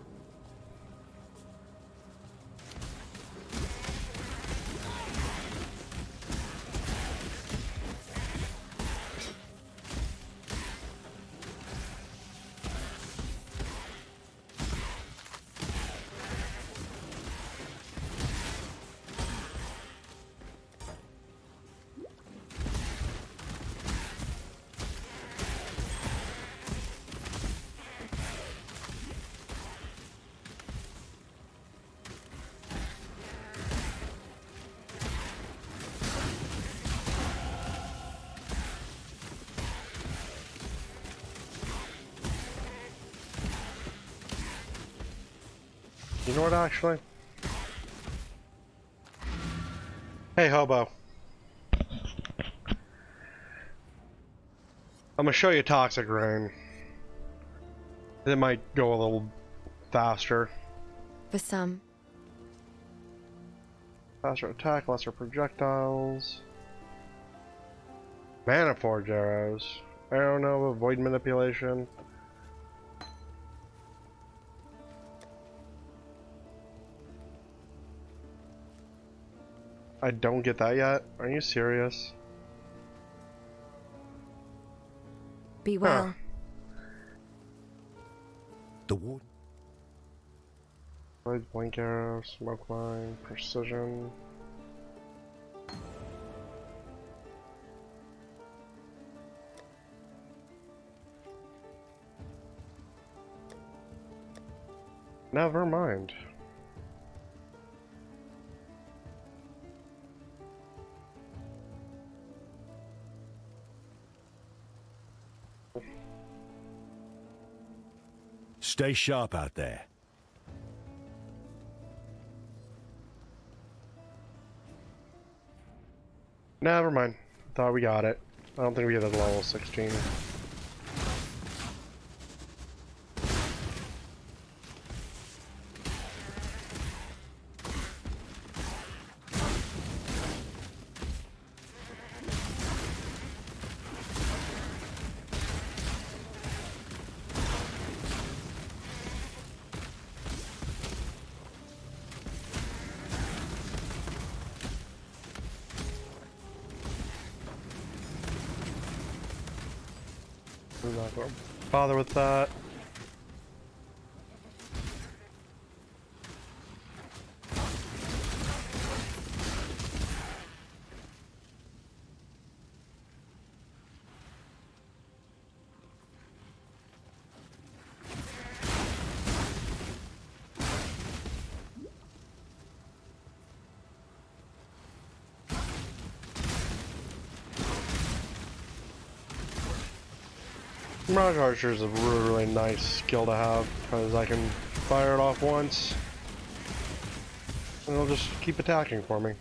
You know what, actually? Hey, Hobo. I'm gonna show you Toxic Rain. It might go a little faster. For some. Faster attack, lesser projectiles. Mana Forge arrows. Arrow Nova, Void Manipulation. I don't get that yet. Are you serious? Be well. The warden. Void Blink Arrow, Smoke Line, Precision. Never mind. Stay sharp out there. Never mind. Thought we got it. I don't think we get it at level 16. I'm not gonna bother with that. Mirage Archer is a really nice skill to have, because I can fire it off once, and it'll just keep attacking for me.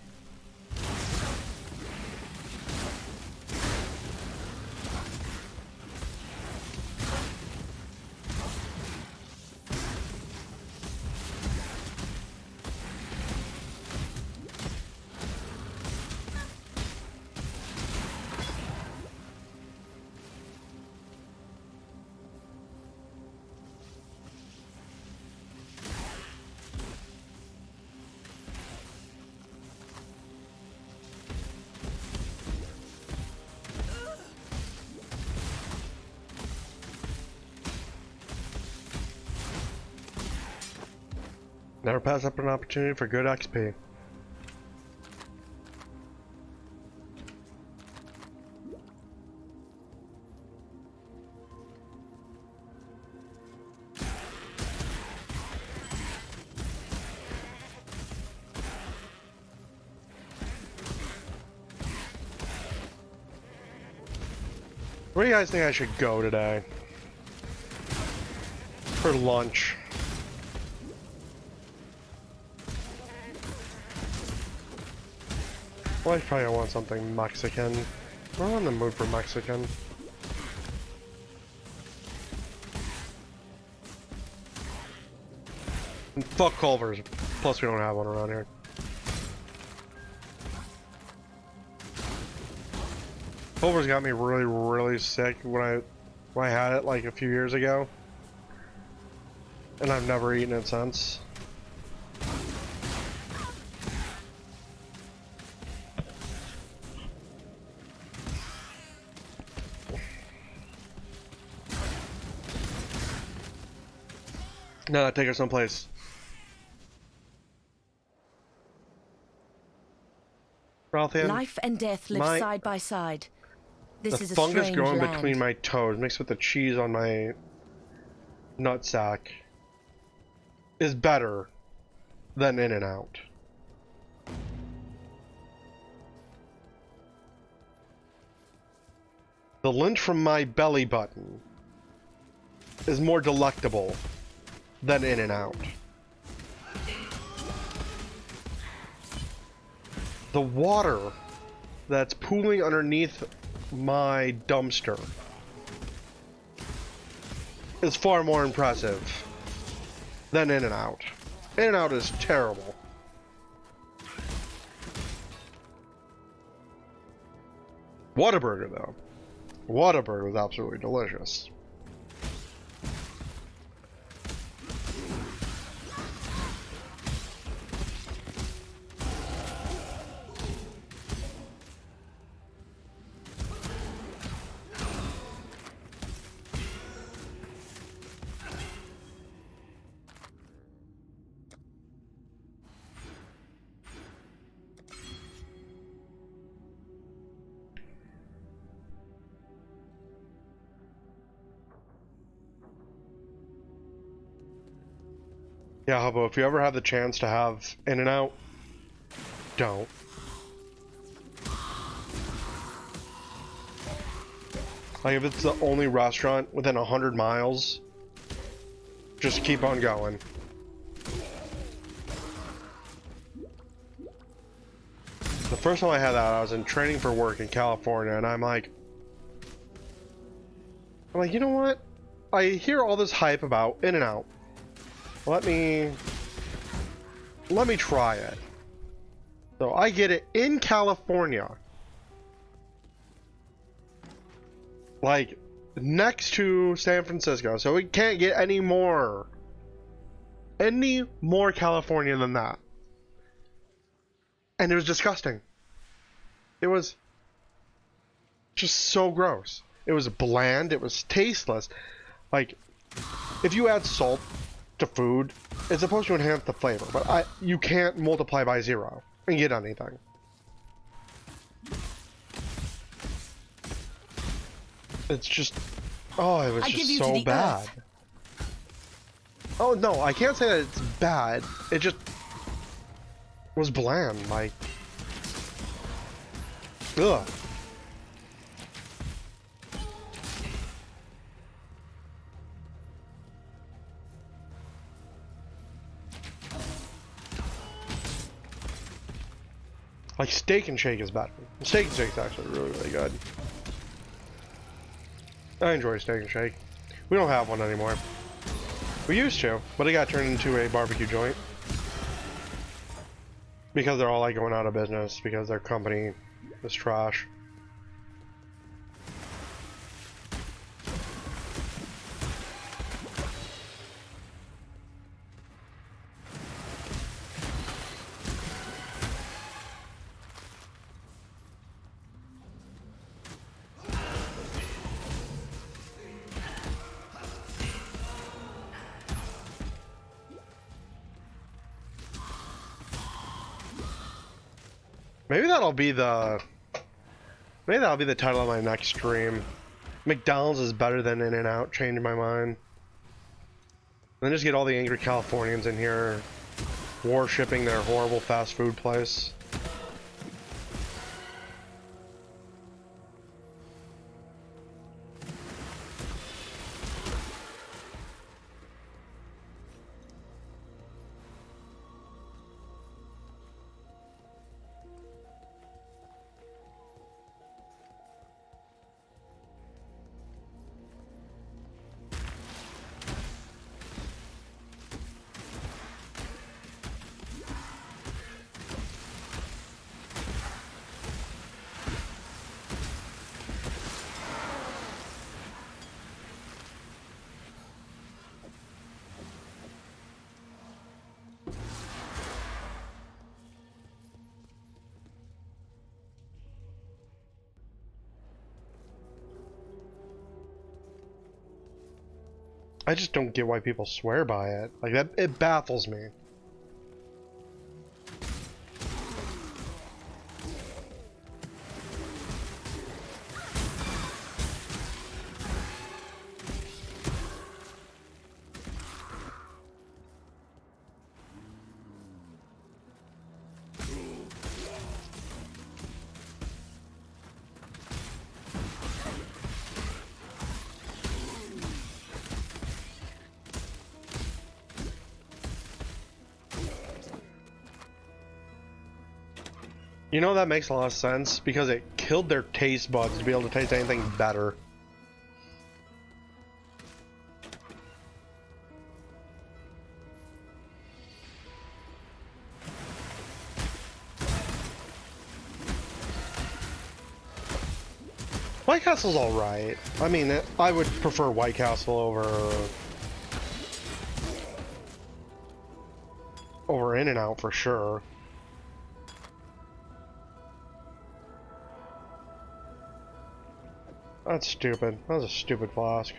Never pass up an opportunity for good XP. Where do you guys think I should go today? For lunch. Well, I probably want something Mexican. I'm in the mood for Mexican. And fuck Culver's. Plus, we don't have one around here. Culver's got me really, really sick when I had it like a few years ago, and I've never eaten it since. No, take her someplace. Ralthian, Life and death live side by side. This is the a fungus strange growing land. between my toes, mixed with the cheese on my nutsack, is better than In and Out. The lint from my belly button is more delectable than In and Out. The water that's pooling underneath my dumpster is far more impressive than In and Out. In and Out is terrible. Whataburger, though. Whataburger was absolutely delicious. Yeah, Hubbo, if you ever have the chance to have In-N-Out, don't. Like, if it's the only restaurant within 100 miles, just keep on going. The first time I had that, I was in training for work in California, and I'm like, you know what? I hear all this hype about In-N-Out. Let me try it. So I get it in California. Like, next to San Francisco. So we can't get any more California than that. And it was disgusting. It was just so gross. It was bland. It was tasteless. Like, if you add salt to food, it's supposed to enhance the flavor, but you can't multiply by 0 and get anything. It's just, oh, it was just so bad. Oh no, I can't say that it's bad. It just was bland, like, ugh. Like, Steak and Shake is better. Steak and Shake is actually really, really good. I enjoy Steak and Shake. We don't have one anymore. We used to, but it got turned into a barbecue joint. Because they're all, like, going out of business, because their company is trash. Maybe that'll be the title of my next stream. McDonald's is better than In-N-Out. Changed my mind. Then just get all the angry Californians in here worshipping their horrible fast food place. I just don't get why people swear by it. Like, that, it baffles me. You know, that makes a lot of sense, because it killed their taste buds to be able to taste anything better. White Castle's alright. I mean, I would prefer White Castle over In-N-Out for sure. That's stupid. That was a stupid flask.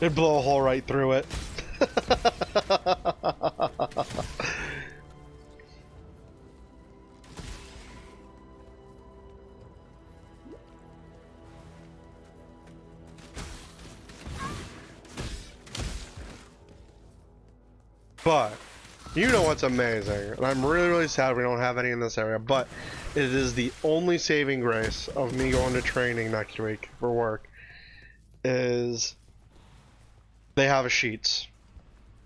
It'd blow a hole right through it. But, you know what's amazing, and I'm really, really sad we don't have any in this area, but it is the only saving grace of me going to training next week for work, is they have a Sheets,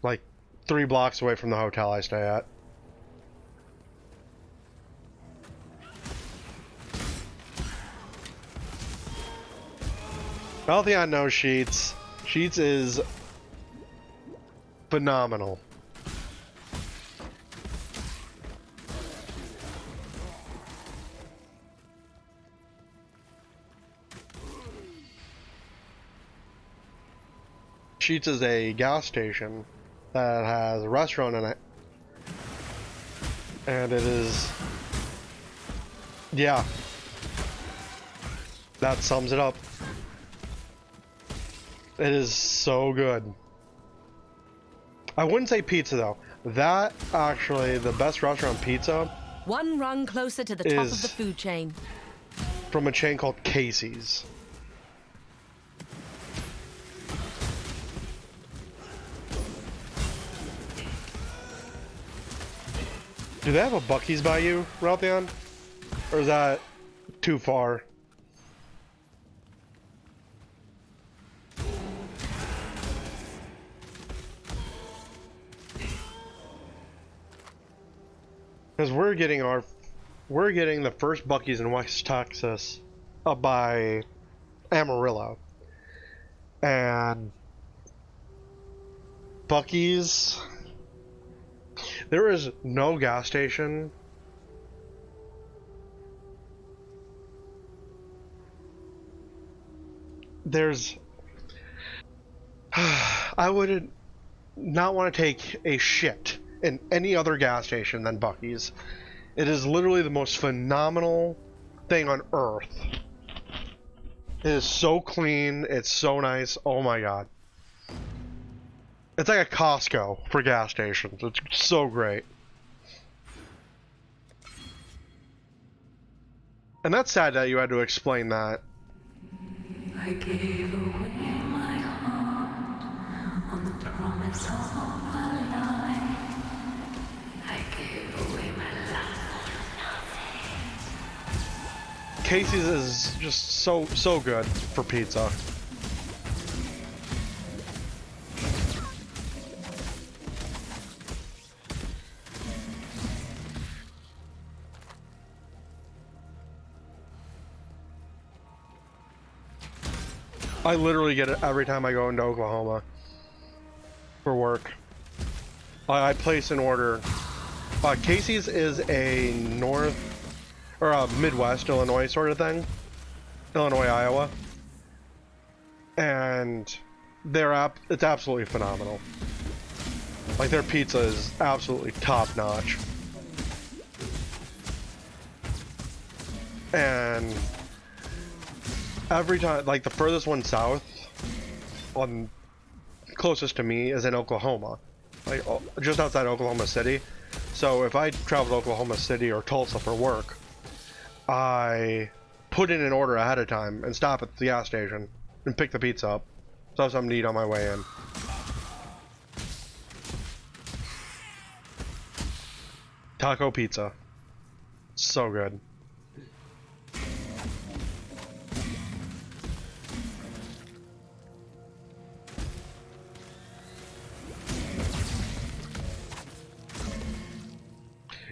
like 3 blocks away from the hotel I stay at. Altheon knows Sheets. Sheets is phenomenal. Sheets is a gas station that has a restaurant in it. And it is... yeah. That sums it up. It is so good. I wouldn't say pizza though. That actually, the best restaurant pizza One rung closer to the top of the food chain. From a chain called Casey's. Do they have a Buc-ee's by you, Raltheon? Or is that too far? Because we're getting the first Buc-ee's in West Texas up by Amarillo. And Buc-ee's, there is no gas station I would not want to take a shit in any other gas station than Buc-ee's. It is literally the most phenomenal thing on earth. It is so clean, it's so nice, oh my god. It's like a Costco for gas stations. It's so great. And that's sad that you had to explain that. I gave away my heart on the promise of my life. I gave away my love for nothing. Casey's is just so good for pizza. I literally get it every time I go into Oklahoma for work. I place an order. Casey's is a north or a Midwest Illinois sort of thing, Illinois, Iowa, and it's absolutely phenomenal. Like their pizza is absolutely top notch, and every time, like the furthest one south, closest to me is in Oklahoma, like just outside Oklahoma City. So if I travel to Oklahoma City or Tulsa for work, I put in an order ahead of time and stop at the gas station and pick the pizza up, so I have something to eat on my way in. Taco pizza, so good.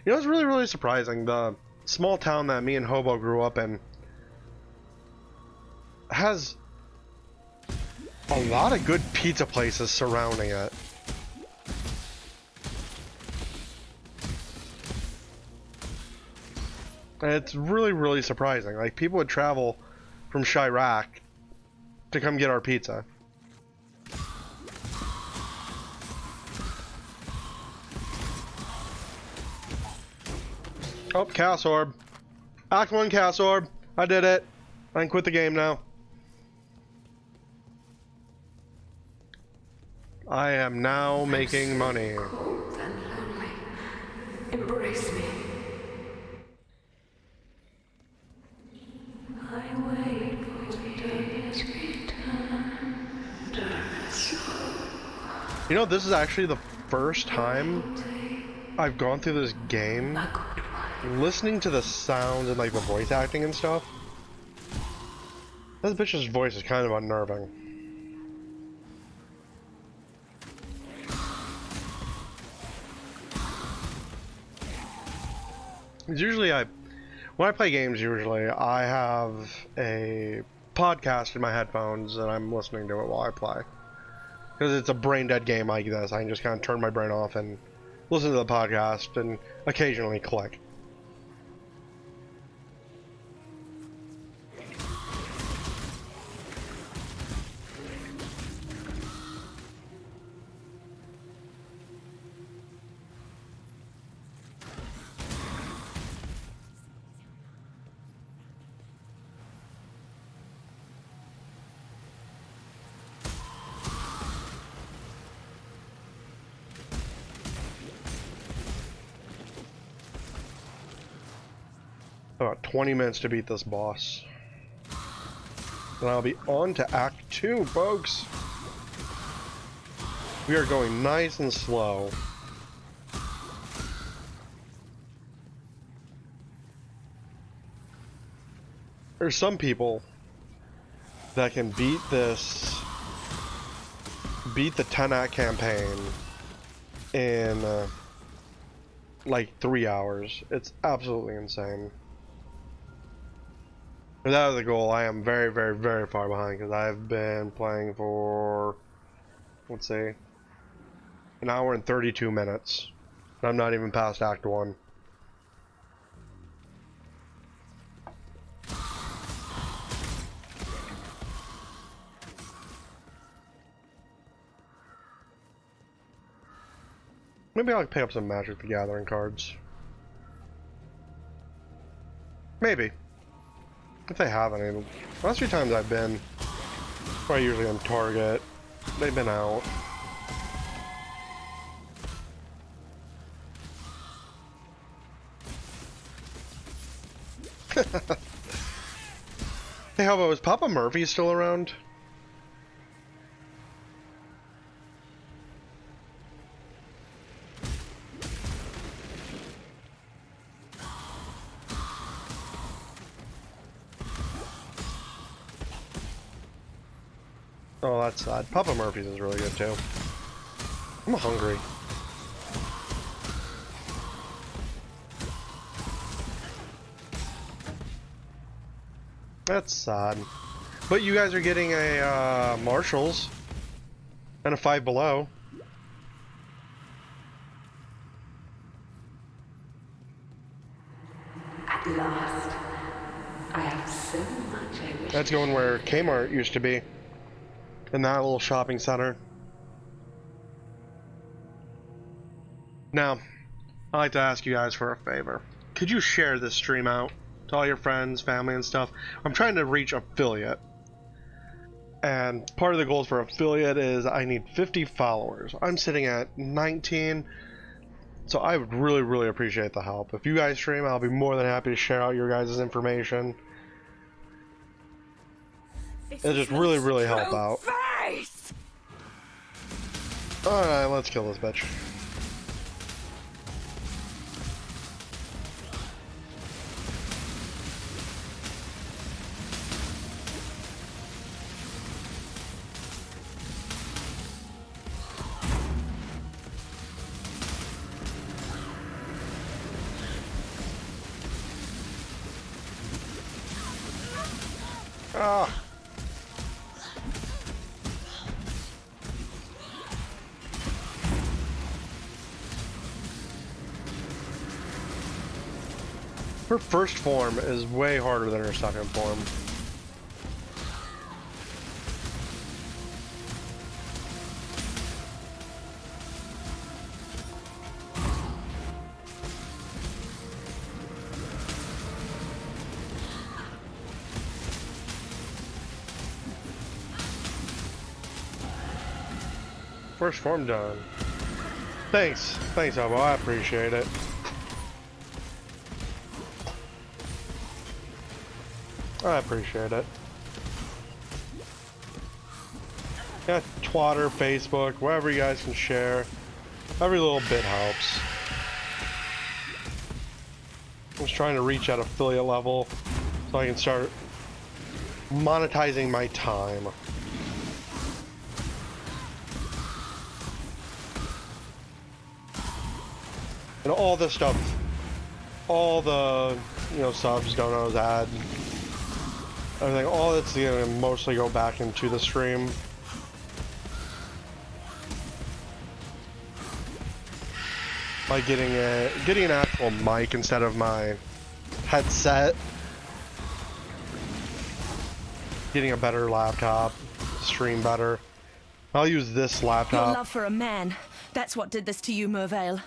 You know, it's really, really surprising. The small town that me and Hobo grew up in has a lot of good pizza places surrounding it. And it's really, really surprising. Like, people would travel from Chirac to come get our pizza. Oh, Chaos Orb. Act 1 Chaos Orb. I did it. I can quit the game now. I am now making money. Cold and lonely. Embrace me. I wait for day's return. You know, this is actually the first time I've gone through this game listening to the sounds and like the voice acting and stuff. This bitch's voice is kind of unnerving. Usually when I play games, I have a podcast in my headphones and I'm listening to it while I play. Because it's a brain dead game like this, I can just kind of turn my brain off and listen to the podcast and occasionally click. About 20 minutes to beat this boss. And I'll be on to Act 2, folks. We are going nice and slow. There's some people that can beat the 10-act campaign in like 3 hours. It's absolutely insane. If that was the goal, I am very, very, very far behind because I've been playing for, let's see, an hour and 32 minutes. I'm not even past Act 1. Maybe I'll pick up some Magic the Gathering cards. Maybe. If they have any. Last few times I've been, probably usually on Target, they've been out. Hey, how about, is Papa Murphy still around? Oh, that's sad. Papa Murphy's is really good too. I'm hungry. That's sad. But you guys are getting a Marshalls and a Five Below. At last, I have so much I wish. That's going where Kmart used to be. In that little shopping center. Now, I'd like to ask you guys for a favor. Could you share this stream out to all your friends, family, and stuff? I'm trying to reach affiliate. And part of the goals for affiliate is I need 50 followers. I'm sitting at 19. So I would really, really appreciate the help. If you guys stream, I'll be more than happy to share out your guys' information. It'll just really, really help out. Alright, let's kill this bitch. Ah. Her first form is way harder than her second form. First form done. Thanks, Elbow. I appreciate it. I appreciate it. Yeah, Twitter, Facebook, wherever you guys can share. Every little bit helps. I'm just trying to reach that affiliate level so I can start monetizing my time. And all this stuff, all the, subs, donos, ad, everything, all that's gonna mostly go back into the stream. By getting an actual mic instead of my headset. Getting a better laptop, stream better. I'll use this laptop. Your love for a man, that's what did this to you, Mervale.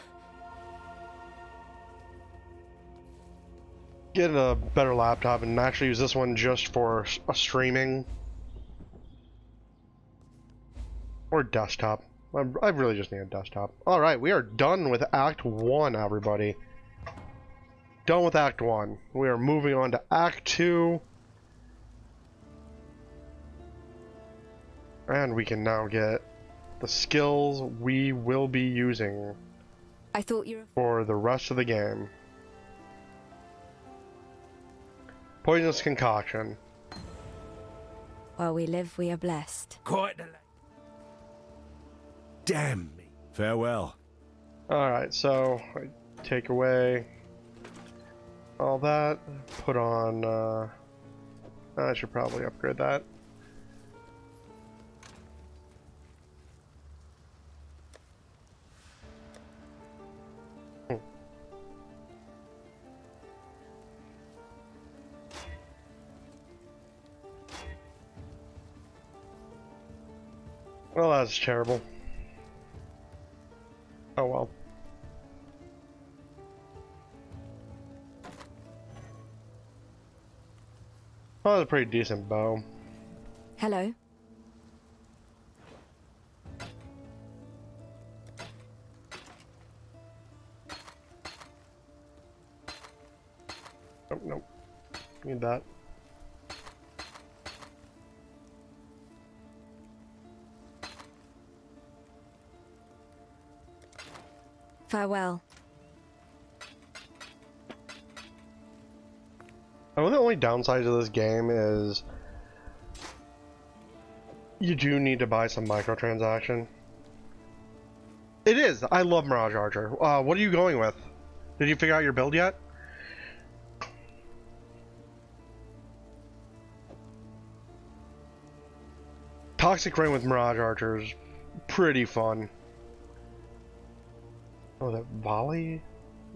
Get a better laptop and actually use this one just for a streaming or desktop. I really just need a desktop. Alright, we are done with Act 1, everybody. Done with Act 1. We are moving on to Act 2. And we can now get the skills we will be using I thought you were... for the rest of the game. Poisonous concoction. While we live, we are blessed. Quite the... Damn me. Farewell. Alright, so I take away all that, put on, I should probably upgrade that. Well, that's terrible. Oh well. Well, that's a pretty decent bow. Hello. Nope, nope. Need that. Farewell. Oh, the only downside to this game is you do need to buy some microtransaction. It is. I love Mirage Archer. What are you going with? Did you figure out your build yet? Toxic Rain with Mirage Archer is pretty fun. Oh, that volley?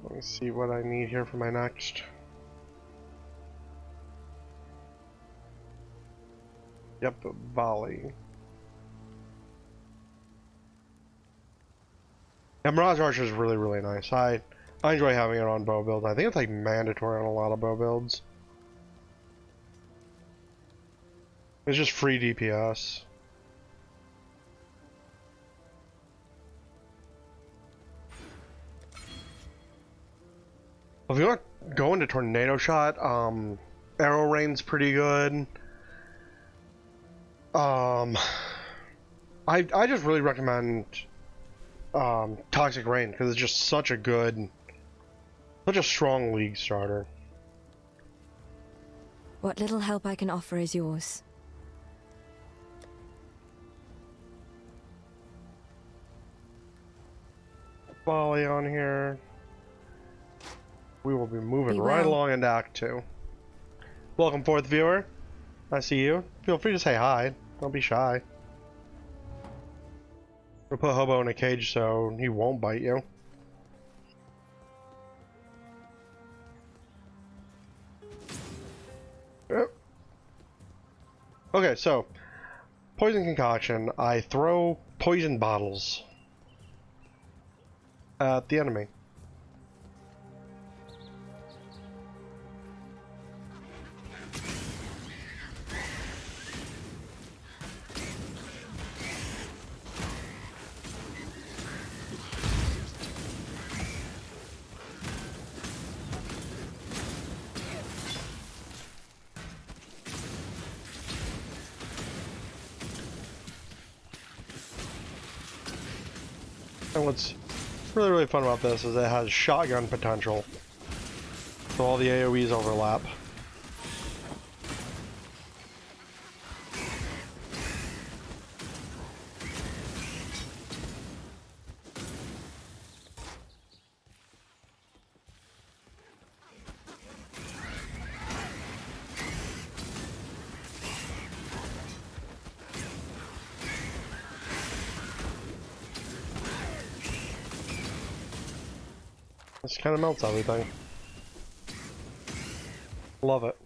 Let me see what I need here for my next. Yep, the volley. Yeah, Mirage Archer is really, really nice. I enjoy having it on bow builds. I think it's like mandatory on a lot of bow builds. It's just free DPS. If you want to go into Tornado Shot, Arrow Rain's pretty good. I just really recommend Toxic Rain because it's just such a strong league starter. What little help I can offer is yours. Volley on here. We will be moving Be right well. along into Act 2. Welcome, fourth viewer. I see you. Feel free to say hi. Don't be shy. We'll put Hobo in a cage so he won't bite you. Okay, so poison concoction. I throw poison bottles at the enemy. And what's really fun about this is it has shotgun potential. So all the AoEs overlap. This kind of melts everything. Love it.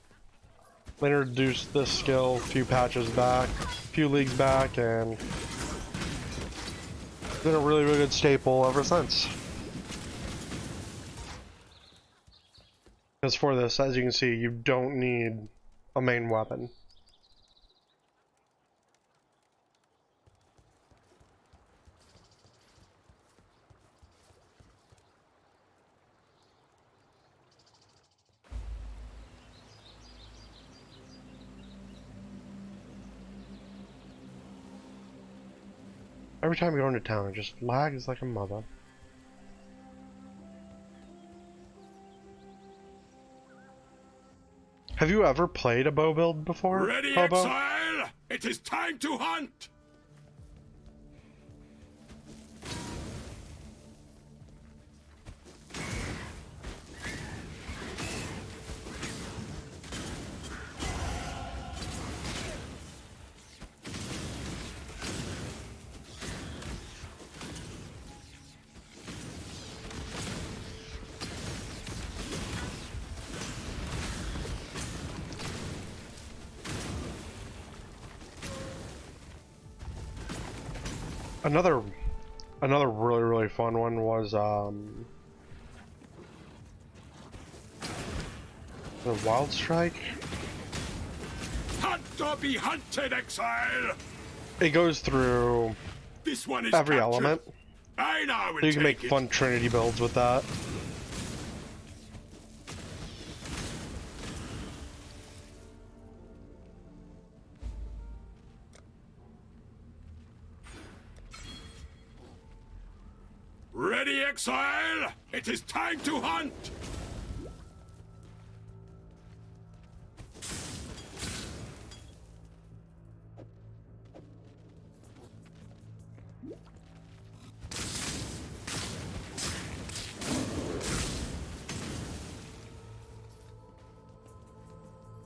They introduced this skill a few patches back, a few leagues back, and it's been a really good staple ever since. Because for this, as you can see, you don't need a main weapon. Every time we go into town, it just lags like a mother. Have you ever played a bow build before? Ready, Hobo? exile! It is time to hunt! Another really fun one was the Wild Strike. Hunt or be hunted, exile! It goes through This one is every captured. element. I now will So you can make take it. fun Trinity builds with that. Ready, exile! It is time to hunt!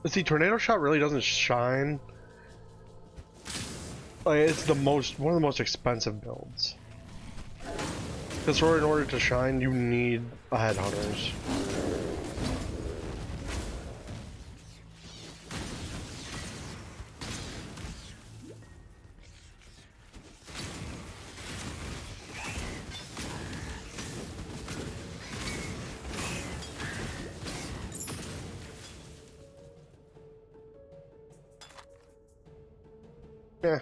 But see, Tornado Shot really doesn't shine. Like, it's one of the most expensive builds. Because in order to shine, you need a Headhunters. Yeah.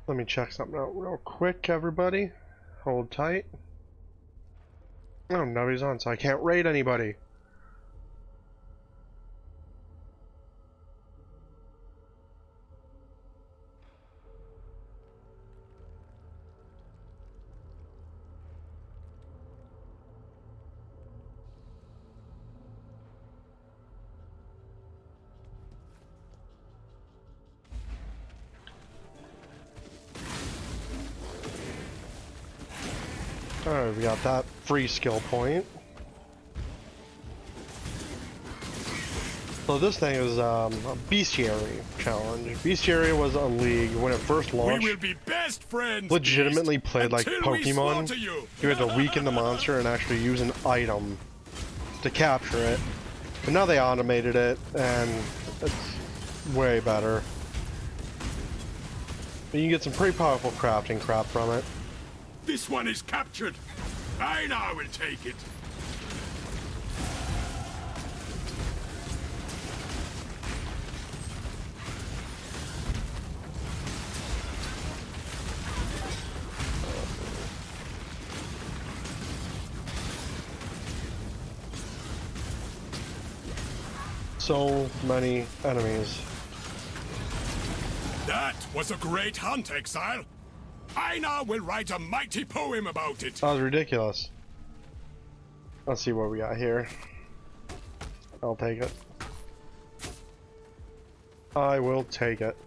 Let me check something out real quick, everybody. Hold tight. Oh, nobody's on, so I can't raid anybody. Alright, we got that free skill point. So this thing is a bestiary challenge. Bestiary was a league when it first launched. We will be best friends. Legitimately Beast, played like until we Pokemon. slaughter you. You had to weaken the monster and actually use an item to capture it. But now they automated it, and it's way better. But you can get some pretty powerful crafting crap from it. This one is captured. I now will take it. So many enemies. That was a great hunt, Exile. I now will write a mighty poem about it. That was ridiculous. Let's see what we got here. I'll take it. I will take it.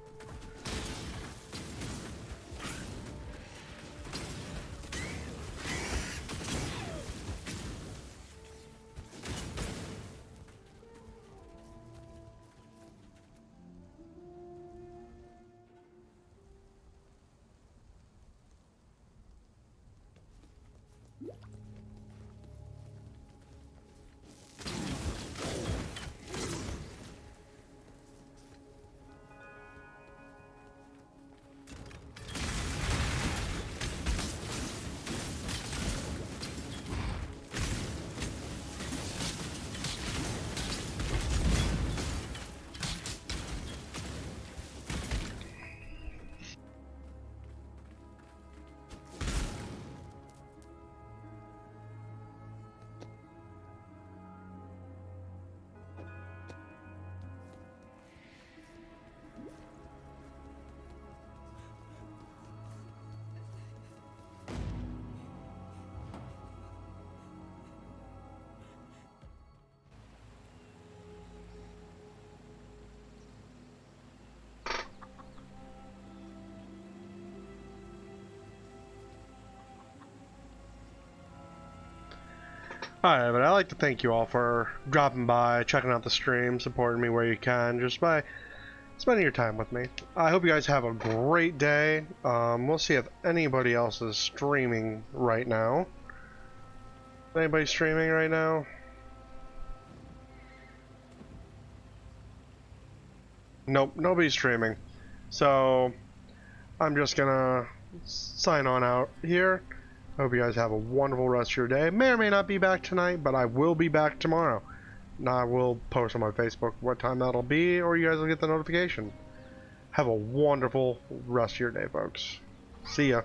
Alright, but I'd like to thank you all for dropping by, checking out the stream, supporting me where you can, just by spending your time with me. I hope you guys have a great day. We'll see if anybody else is streaming right now. Anybody streaming right now? Nope, nobody's streaming. So, I'm just gonna sign on out here. Hope you guys have a wonderful rest of your day. May or may not be back tonight, but I will be back tomorrow. And I will post on my Facebook what time that'll be, or you guys will get the notification. Have a wonderful rest of your day, folks. See ya.